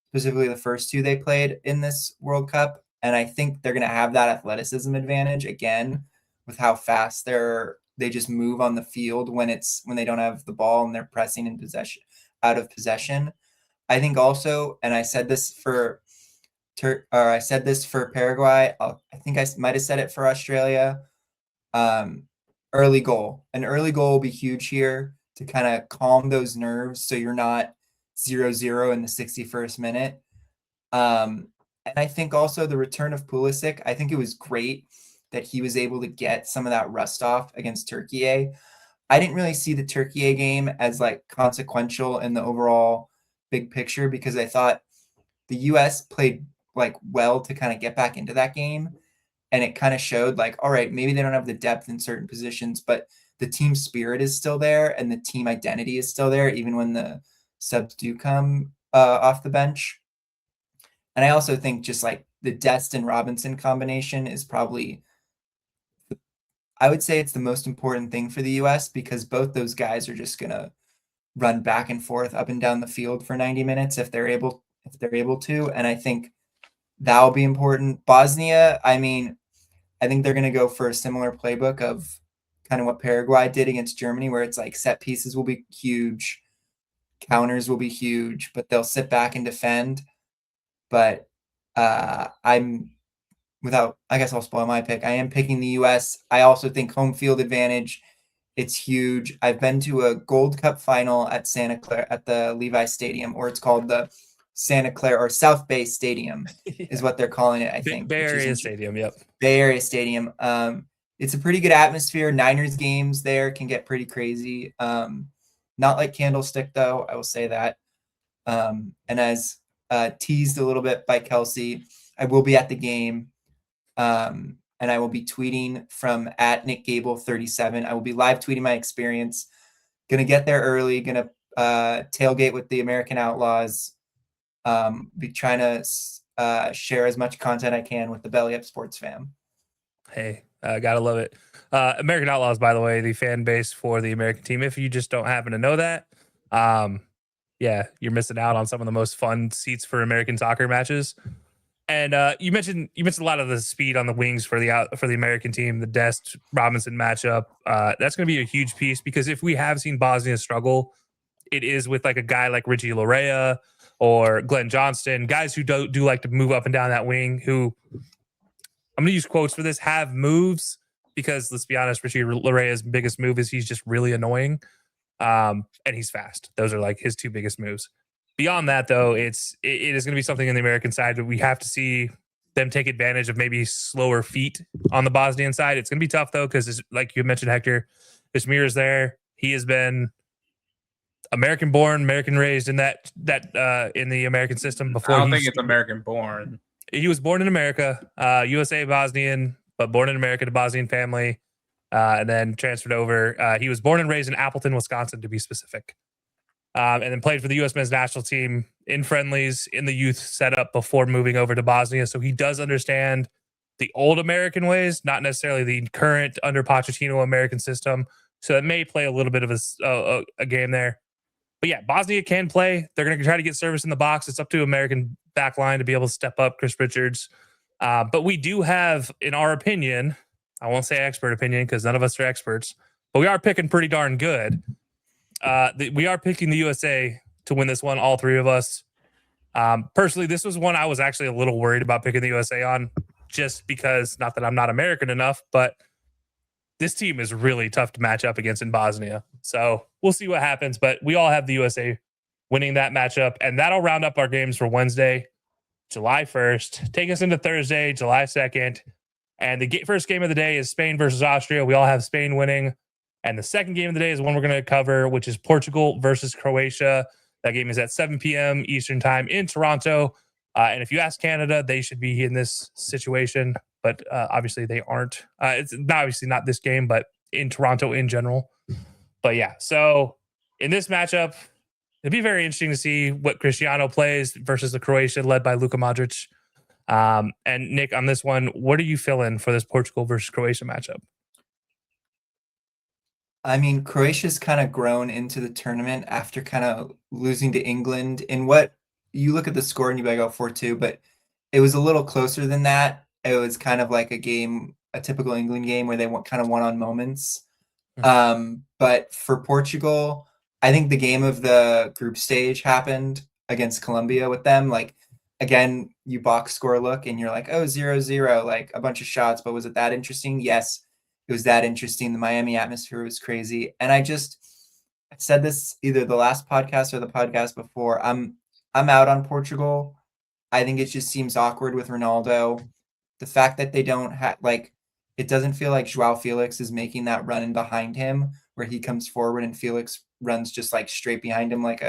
specifically the first two they played in this World Cup. And I think they're going to have that athleticism advantage again with how fast they just move on the field when they don't have the ball and they're pressing in possession out of possession. I think also, and I said this for Paraguay. I think I might have said it for Australia. Early goal. An early goal will be huge here to kind of calm those nerves so you're not 0-0 in the 61st minute. And I think also the return of Pulisic, I think it was great that he was able to get some of that rust off against Turkey. I didn't really see the Turkey game as consequential in the overall big picture because I thought the US played well to kind of get back into that game. And it kind of showed all right, maybe they don't have the depth in certain positions, but the team spirit is still there and the team identity is still there, even when the subs do come off the bench. And I also think just the Dest and Robinson combination is probably, I would say it's the most important thing for the US because both those guys are just going to run back and forth up and down the field for 90 minutes if they're able to. And I think that'll be important. Bosnia, I think they're going to go for a similar playbook of kind of what Paraguay did against Germany, where it's set pieces will be huge, counters will be huge, but they'll sit back and defend. But I guess I'll spoil my pick. I am picking the US. I also think home field advantage It's huge. I've been to a Gold Cup final at Santa Clara at the Levi Stadium, or it's called the Santa Clara or South Bay Stadium is what they're calling it, I think. Bay which is Area Stadium, yep. Bay Area Stadium. It's a pretty good atmosphere. Niners games there can get pretty crazy. Not like Candlestick, though, I will say that. And as teased a little bit by Kelcey, I will be at the game. And I will be tweeting from at Nick Gable 37. I will be live tweeting my experience. Gonna get there early. Gonna tailgate with the American Outlaws. Be trying to share as much content I can with the Belly Up Sports fam. Hey, gotta love it. American Outlaws, by the way, the fan base for the American team. If you just don't happen to know that, yeah, you're missing out on some of the most fun seats for American soccer matches. And you mentioned a lot of the speed on the wings for the American team, the Dest Robinson matchup. That's going to be a huge piece because if we have seen Bosnia struggle, it is with like a guy like Richie Larea or Glenn Johnston, guys who do like to move up and down that wing. Who I'm going to use quotes for this, have moves, because let's be honest, Richie Larea's biggest move is he's just really annoying, and he's fast. Those are like his two biggest moves. Beyond that, though, it is going to be something in the American side that we have to see them take advantage of maybe slower feet on the Bosnian side. It's going to be tough, though, because like you mentioned, Hector, Ismir is there. He has been American born, American raised in that in the American system before. I don't think it's American born. He was born in America, USA Bosnian, but born in America to Bosnian family, and then transferred over. He was born and raised in Appleton, Wisconsin, to be specific. And then played for the U.S. men's national team in friendlies in the youth setup before moving over to Bosnia. So he does understand the old American ways, not necessarily the current under Pochettino American system. So it may play a little bit of a game there. But yeah, Bosnia can play. They're going to try to get service in the box. It's up to American back line to be able to step up Chris Richards. But we do have, in our opinion, I won't say expert opinion because none of us are experts, but we are picking pretty darn good. We are picking the USA to win this one, all three of us. Personally, this was one I was actually a little worried about picking the USA on, just because, not that I'm not American enough, but this team is really tough to match up against in Bosnia. So we'll see what happens, but we all have the USA winning that matchup, and that'll round up our games for Wednesday, July 1st, take us into Thursday, July 2nd. And the first game of the day is Spain versus Austria. We all have Spain winning. And the second game of the day is one we're going to cover, which is Portugal versus Croatia. That game is at 7 p.m. Eastern time in Toronto. And if you ask Canada, they should be in this situation, but obviously they aren't. It's obviously not this game, but in Toronto in general. But yeah, so in this matchup, it'd be very interesting to see what Cristiano plays versus the Croatia led by Luka Modric. And Nick, on this one, what are you feeling for this Portugal versus Croatia matchup? I mean, Croatia's kind of grown into the tournament after kind of losing to England. In what you look at the score and you like, oh, 4-2, but it was a little closer than that. It was kind of like a typical England game where they kind of won on moments. But for Portugal, I think the game of the group stage happened against Colombia with them. Like, again, you box score look and you're like, oh, 0-0, like a bunch of shots. But was it that interesting? Yes. It was that interesting. The Miami atmosphere was crazy. And I said this either the last podcast or the podcast before. I'm out on Portugal. I think it just seems awkward with Ronaldo. The fact that they don't have, like, it doesn't feel like Joao Felix is making that run in behind him where he comes forward and Felix runs just like straight behind him like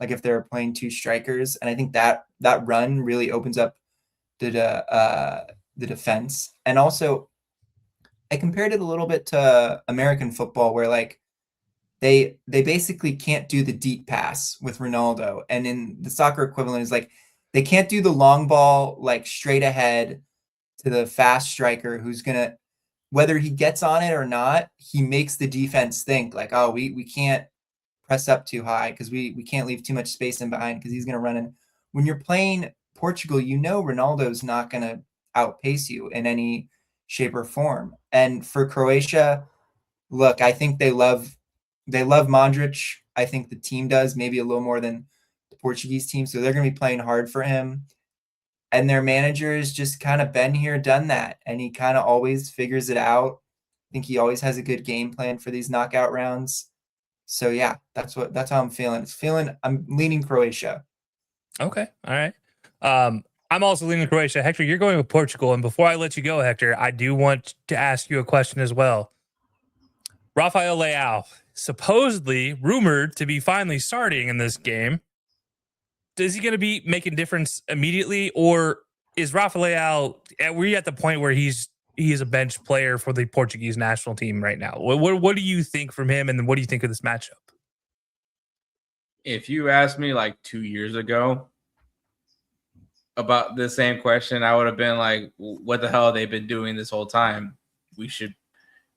if they were playing two strikers. And I think that run really opens up the defense. And also, I compared it a little bit to American football where like they basically can't do the deep pass with Ronaldo. And in the soccer equivalent is like they can't do the long ball like straight ahead to the fast striker who's going to, whether he gets on it or not, he makes the defense think like, oh, we can't press up too high because we can't leave too much space in behind because he's going to run in. When you're playing Portugal, you know Ronaldo's not going to outpace you in any shape or form. And for Croatia, look, I think they love Modric. I think the team does, maybe a little more than the Portuguese team. So they're going to be playing hard for him. And their manager has just kind of been here, done that. And he kind of always figures it out. think he always has a good game plan for these knockout rounds. So yeah, that's how I'm feeling. I'm leaning Croatia. Okay. All right. I'm also leaning Croatia. Hector, you're going with Portugal. And before I let you go, Hector, I do want to ask you a question as well. Rafael Leao, supposedly rumored to be finally starting in this game. Is he going to be making difference immediately, or is Rafael Leao? We're at the point where he's a bench player for the Portuguese national team right now. What do you think from him, and then what do you think of this matchup? If you asked me like 2 years ago about the same question, I would have been like, what the hell have they been doing this whole time?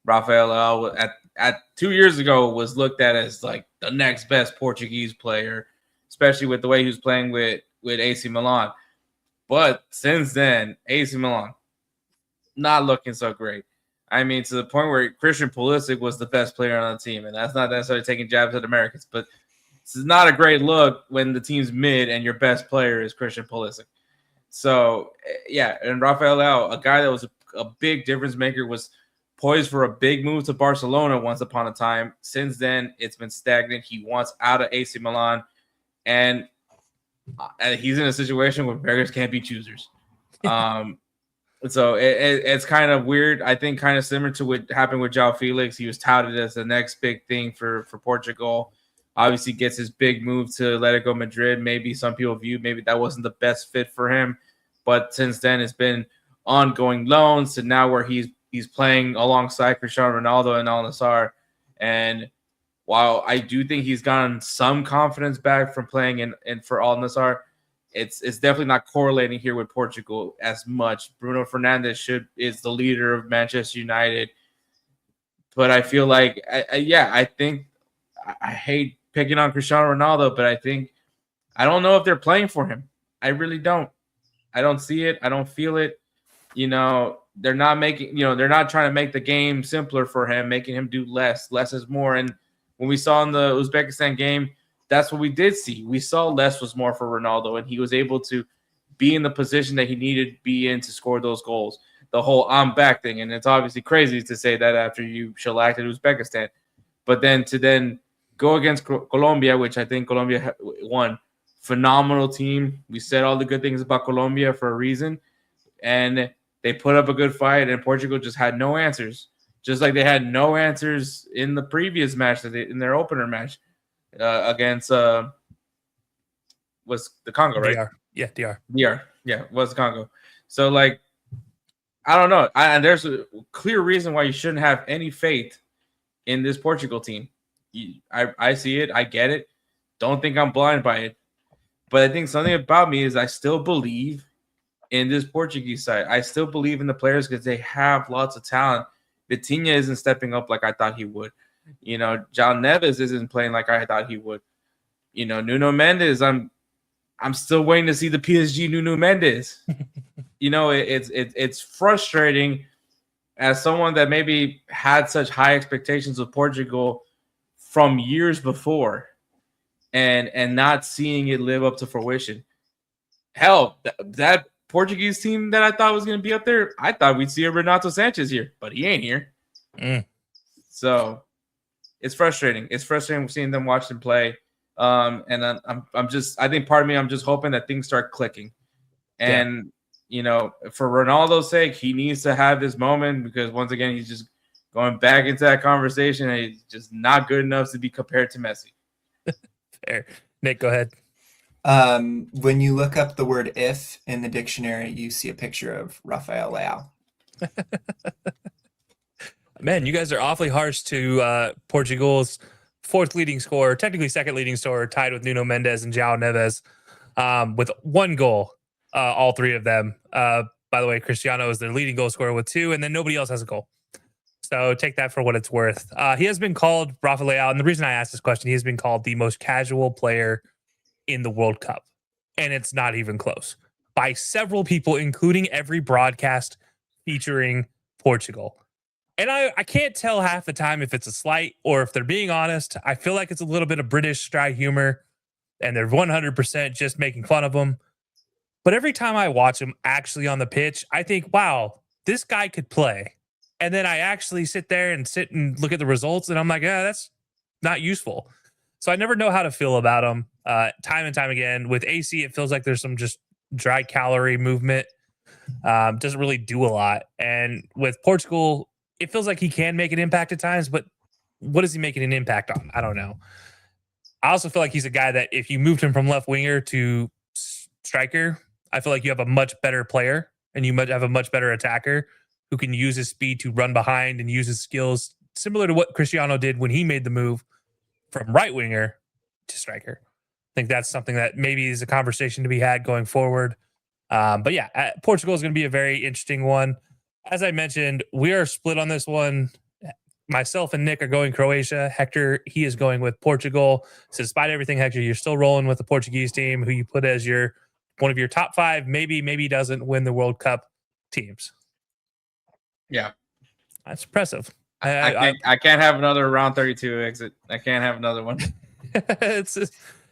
Rafael Leao at 2 years ago was looked at as like the next best Portuguese player, especially with the way he was playing with AC Milan. But since then, AC Milan not looking so great. I mean, to the point where Christian Pulisic was the best player on the team, and that's not necessarily taking jabs at Americans, but it's not a great look when the team's mid and your best player is Christian Pulisic. So, yeah, and Rafael Leao, a guy that was a big difference maker, was poised for a big move to Barcelona once upon a time. Since then, it's been stagnant. He wants out of AC Milan, and he's in a situation where beggars can't be choosers. So it's kind of weird. I think kind of similar to what happened with João Felix. He was touted as the next big thing for Portugal. Obviously gets his big move to Atletico Madrid. Maybe some people view maybe that wasn't the best fit for him. But since then, it's been ongoing loans to now where he's playing alongside Cristiano Ronaldo and Al Nassr. And while I do think he's gotten some confidence back from playing in for Al Nassr, it's definitely not correlating here with Portugal as much. Bruno Fernandes is the leader of Manchester United. But I feel like, I think I hate picking on Cristiano Ronaldo, but I don't know if they're playing for him. I really don't. I don't see it. I don't feel it. They're not trying to make the game simpler for him, making him do less. Less is more. And when we saw in the Uzbekistan game, that's what we did see. We saw less was more for Ronaldo, and he was able to be in the position that he needed to be in to score those goals. The whole I'm back thing, and it's obviously crazy to say that after you shellacked at Uzbekistan. But then to go against Colombia, which I think Colombia won, phenomenal team. We said all the good things about Colombia for a reason, and they put up a good fight, and Portugal just had no answers, just like they had no answers in the previous match in their opener match against was the Congo, right? DR. Yeah, DR. DR. Yeah, was the Congo. So, like, I don't know. And there's a clear reason why you shouldn't have any faith in this Portugal team. I see it. I get it. Don't think I'm blind by it. But I think something about me is I still believe in this Portuguese side. I still believe in the players because they have lots of talent. Vitinha isn't stepping up like I thought he would. João Neves isn't playing like I thought he would. Nuno Mendes, I'm still waiting to see the PSG Nuno Mendes. It's frustrating as someone that maybe had such high expectations of Portugal from years before and not seeing it live up to fruition. Hell, that Portuguese team that I thought was going to be up there, I thought we'd see a Renato Sanchez here, but he ain't here. So it's frustrating. It's frustrating seeing them watch them play. And I think part of me, I'm just hoping that things start clicking. And, for Ronaldo's sake, he needs to have this moment because once again, he's just going back into that conversation and he's just not good enough to be compared to Messi. Fair. Nick, go ahead. When you look up the word "if" in the dictionary, you see a picture of Rafael Leao. Man, you guys are awfully harsh to Portugal's fourth leading scorer, technically second leading scorer, tied with Nuno Mendes and João Neves with one goal, all three of them. By the way, Cristiano is their leading goal scorer with 2, and then nobody else has a goal. So take that for what it's worth. He has been called, Rafael Leao, and the reason I asked this question, he has been called the most casual player in the World Cup, and it's not even close, by several people, including every broadcast featuring Portugal. And I can't tell half the time if it's a slight or if they're being honest. I feel like it's a little bit of British dry humor, and they're 100% just making fun of him. But every time I watch him actually on the pitch, I think, wow, this guy could play. And then I actually sit and look at the results, and I'm like, yeah, that's not useful. So I never know how to feel about them. Time and time again with AC, it feels like there's some just dry calorie movement. Doesn't really do a lot. And with Portugal, it feels like he can make an impact at times, but what is he making an impact on? I don't know. I also feel like he's a guy that if you moved him from left winger to striker, I feel like you have a much better player and you have a much better attacker who can use his speed to run behind and use his skills, similar to what Cristiano did when he made the move from right winger to striker. I think that's something that maybe is a conversation to be had going forward. But yeah, Portugal is going to be a very interesting one. As I mentioned, we are split on this one. Myself and Nick are going Croatia. Hector, he is going with Portugal. So despite everything, Hector, you're still rolling with the Portuguese team, who you put as one of your top 5, maybe doesn't win the World Cup teams. Yeah, that's impressive. I can't have another round 32 exit. I can't have another one.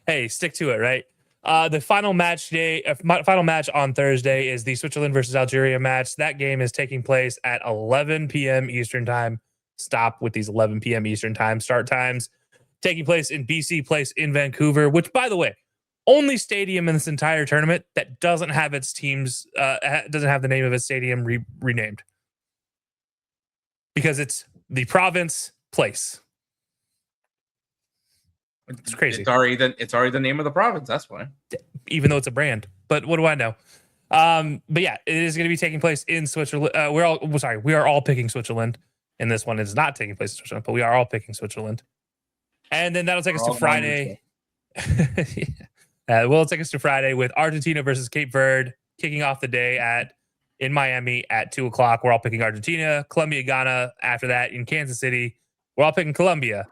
Hey, stick to it, right? The final match on Thursday is the Switzerland versus Algeria match. That game is taking place at 11 p.m. Eastern time. Stop with these 11 p.m. Eastern time start times. Taking place in BC Place in Vancouver, which, by the way, only stadium in this entire tournament that doesn't have its teams doesn't have the name of its stadium renamed, because it's the province place. It's crazy. It's already the name of the province. That's why. Even though it's a brand, but what do I know? But yeah, it is going to be taking place in Switzerland. We are all picking Switzerland, and this one is not taking place in Switzerland, but we are all picking Switzerland. And then that'll take us to Friday. Will take us to Friday with Argentina versus Cape Verde, kicking off the day in Miami at 2:00. We're all picking Argentina. Colombia, Ghana. After that, in Kansas City, we're all picking Colombia.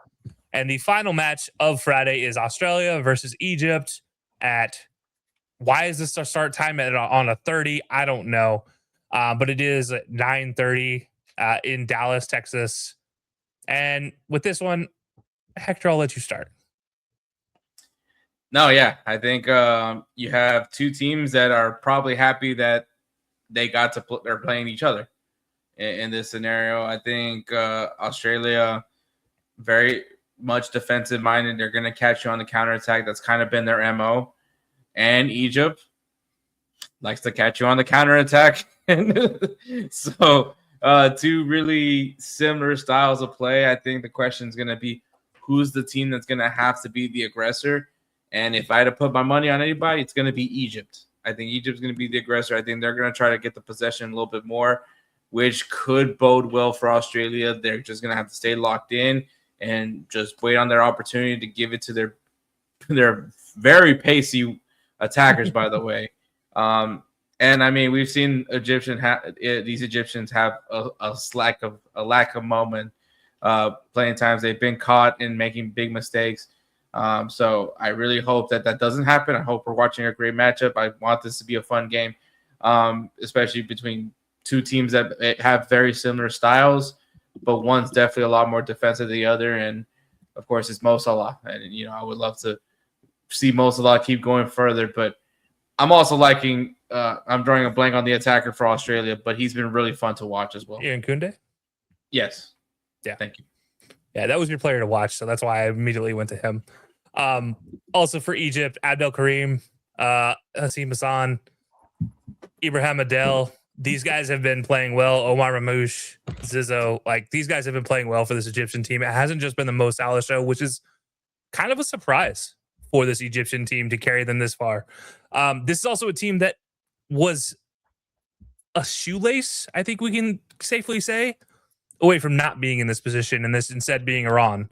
And the final match of Friday is Australia versus Egypt why is this our start time on a 30? I don't know. But it is at 9:30 in Dallas, Texas. And with this one, Hector, I'll let you start. No, yeah. I think you have two teams that are probably happy that they got to they're playing each other in this scenario. I think Australia, very much defensive minded. They're going to catch you on the counterattack. That's kind of been their MO. And Egypt likes to catch you on the counterattack. So two really similar styles of play. I think the question is going to be, who's the team that's going to have to be the aggressor? And if I had to put my money on anybody, it's going to be Egypt. I think Egypt's going to be the aggressor. I think they're going to try to get the possession a little bit more, which could bode well for Australia. They're just going to have to stay locked in and just wait on their opportunity to give it to their very pacey attackers, by the way. And I mean, we've seen these Egyptians have a lack of moment playing times. They've been caught in making big mistakes. So I really hope that doesn't happen. I hope we're watching a great matchup. I want this to be a fun game, especially between two teams that have very similar styles, but one's definitely a lot more defensive than the other. And of course, it's Mo Salah. And, I would love to see Mo Salah keep going further, but I'm also liking, I'm drawing a blank on the attacker for Australia, but he's been really fun to watch as well. Ian Koundé? Yes. Yeah. Thank you. Yeah, that was your player to watch, so that's why I immediately went to him. Also for Egypt, Abdel Karim, Hassim Hassan, Ibrahim Adel. These guys have been playing well. Omar Ramouche, Zizzo, these guys have been playing well for this Egyptian team. It hasn't just been the Mo Salah show, which is kind of a surprise for this Egyptian team to carry them this far. This is also a team that was a shoelace, I think we can safely say, away from not being in this position and this instead being Iran.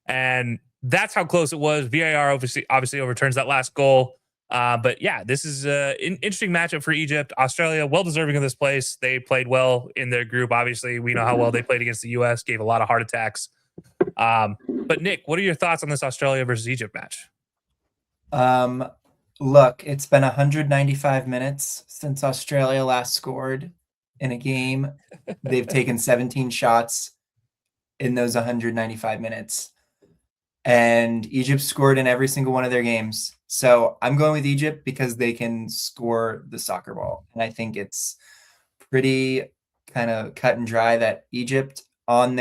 And that's how close it was. VAR obviously overturns that last goal. But yeah, this is an interesting matchup for Egypt. Australia, well deserving of this place. They played well in their group. Obviously, we know how well they played against the U.S., gave a lot of heart attacks. But Nick, what are your thoughts on this Australia versus Egypt match? Look, it's been 195 minutes since Australia last scored in a game. They've taken 17 shots in those 195 minutes. And Egypt scored in every single one of their games. So I'm going with Egypt because they can score the soccer ball. And I think it's pretty kind of cut and dry that Egypt on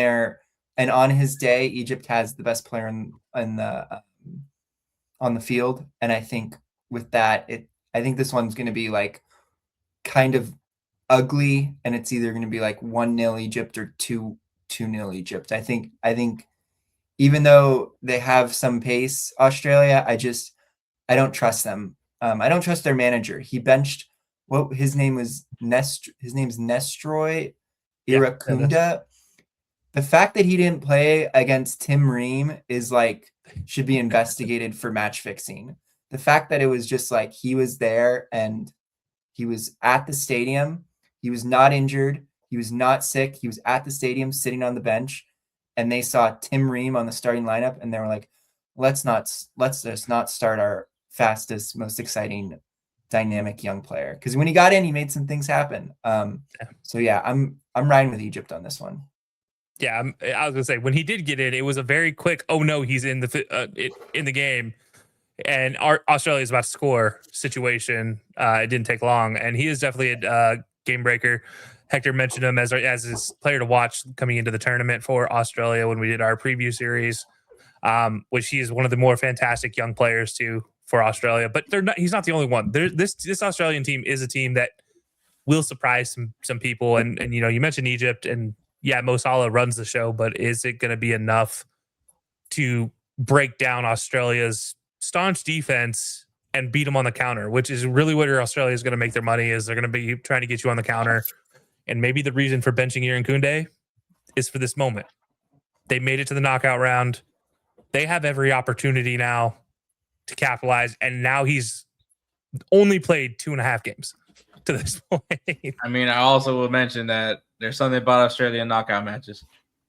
his day, Egypt has the best player on the field, and I think with that, I think this one's going to be like kind of ugly, and it's either going to be like 1-0 Egypt or 2-0 Egypt. I think even though they have some pace, Australia, I don't trust them. I don't trust their manager. He benched his name was his name's Nestroy Irakunda. The fact that he didn't play against Tim Ream is like should be investigated for match fixing. The fact that it was just like he was there and he was at the stadium, he was not injured, he was not sick, he was at the stadium sitting on the bench, and they saw Tim Ream on the starting lineup and they were like, let's just not start our fastest, most exciting, dynamic young player. Because when he got in, he made some things happen. So yeah, I'm riding with Egypt on this one. Yeah, I was gonna say when he did get in, it was a very quick. Oh no, he's in the game, and Australia is about to score situation. It didn't take long, and he is definitely a game breaker. Hector mentioned him as his player to watch coming into the tournament for Australia when we did our preview series, which he is one of the more fantastic young players too for Australia. But he's not the only one. This Australian team is a team that will surprise some people. And you mentioned Egypt, and yeah, Mo Salah runs the show, but is it going to be enough to break down Australia's staunch defense and beat them on the counter, which is really where Australia is going to make their money. Is they're going to be trying to get you on the counter. And maybe the reason for benching Irankunde is for this moment. They made it to the knockout round. They have every opportunity now to capitalize. And now he's only played 2.5 games to this point. I mean, I also will mention that there's something about Australian knockout matches.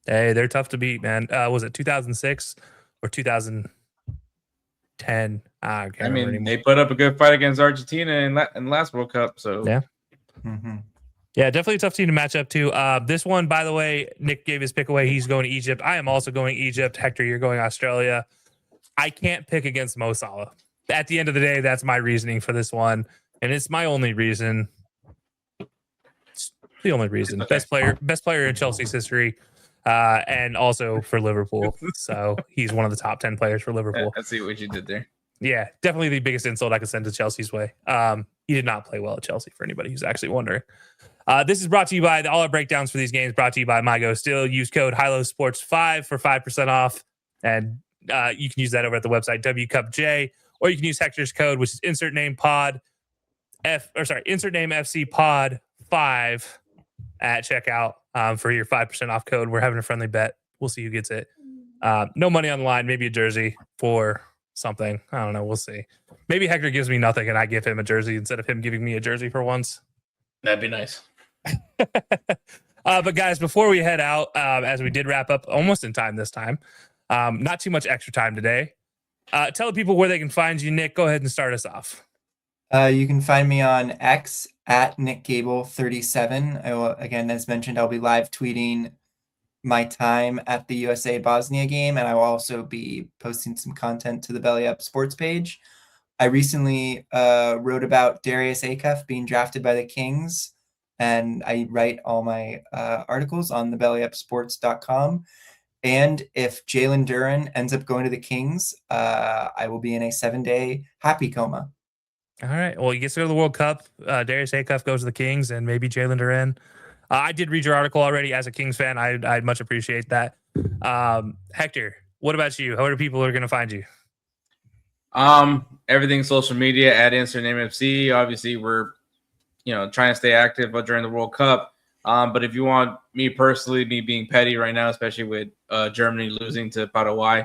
Hey, they're tough to beat, man. Was it 2006 or 2010? I mean, anymore. They put up a good fight against Argentina in the last World Cup. So yeah. Mm-hmm. Yeah, definitely a tough team to match up to. This one, by the way, Nick gave his pick away. He's going to Egypt. I am also going Egypt. Hector, you're going Australia. I can't pick against Mo Salah. At the end of the day, that's my reasoning for this one. And it's my only reason. It's the only reason. Okay. Best player in Chelsea's history. And also for Liverpool. So he's one of the top 10 players for Liverpool. I see what you did there. Yeah, definitely the biggest insult I could send to Chelsea's way. He did not play well at Chelsea, for anybody who's actually wondering. This is brought to you by all our breakdowns for these games, brought to you by MyGo Still. Use code HILOSports5 for 5% off. And you can use that over at the website WCupJ, or you can use Hector's code, which is insert name FC Pod 5 at checkout for your 5% off code. We're having a friendly bet. We'll see who gets it. No money on the line, maybe a jersey for something. I don't know. We'll see. Maybe Hector gives me nothing and I give him a jersey instead of him giving me a jersey for once. That'd be nice. But guys, before we head out, as we did wrap up almost in time this time, not too much extra time today. Tell the people where they can find you. Nick, go ahead and start us off. You can find me on X at NickGable37. I will, again, as mentioned, I'll be live tweeting my time at the USA Bosnia game, and I will also be posting some content to the Belly Up Sports page. I recently wrote about Darius Acuff being drafted by the Kings, and I write all my articles on thebellyupsports.com. And if Jalen Duren ends up going to the Kings, I will be in a 7-day happy coma. All right. Well, he gets to go to the World Cup. Darius Acuff goes to the Kings, and maybe Jalen Duren. I did read your article already as a Kings fan. I'd much appreciate that. Hector, what about you? How are people going to find you? Everything social media at InstantNameFC. Obviously, we're trying to stay active during the World Cup. But if you want me personally, me being petty right now, especially with Germany losing to Paraguay,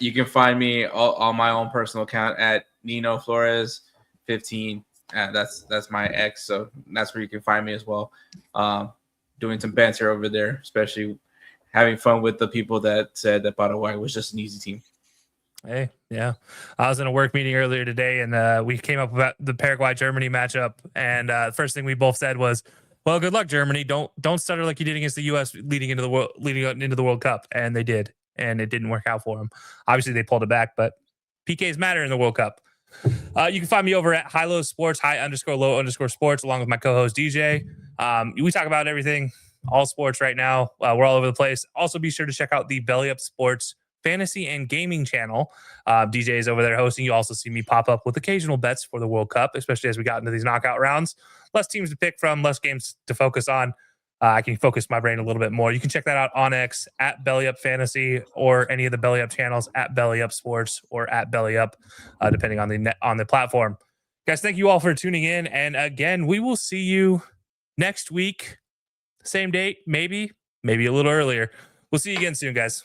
you can find me on my own personal account at Nino Flores 15. That's my ex, so that's where you can find me as well. Doing some banter over there, especially having fun with the people that said that Paraguay was just an easy team. Hey, yeah. I was in a work meeting earlier today, and we came up about the Paraguay-Germany matchup, and the first thing we both said was, well, good luck, Germany. Don't stutter like you did against the U.S. leading into the World Cup, and they did, and it didn't work out for them. Obviously, they pulled it back, but PKs matter in the World Cup. You can find me over at High Low Sports, high_low_sports, along with my co-host DJ. We talk about everything, all sports right now. We're all over the place. Also, be sure to check out the Belly Up Sports fantasy and gaming channel. DJ is over there hosting. You also see me pop up with occasional bets for the World Cup, especially as we got into these knockout rounds. Less teams to pick from, less games to focus on. I can focus my brain a little bit more. You can check that out on X at Belly Up Fantasy or any of the Belly Up channels at Belly Up Sports or at Belly Up, depending on the platform. Guys, thank you all for tuning in. And again, we will see you next week. Same date, maybe a little earlier. We'll see you again soon, guys.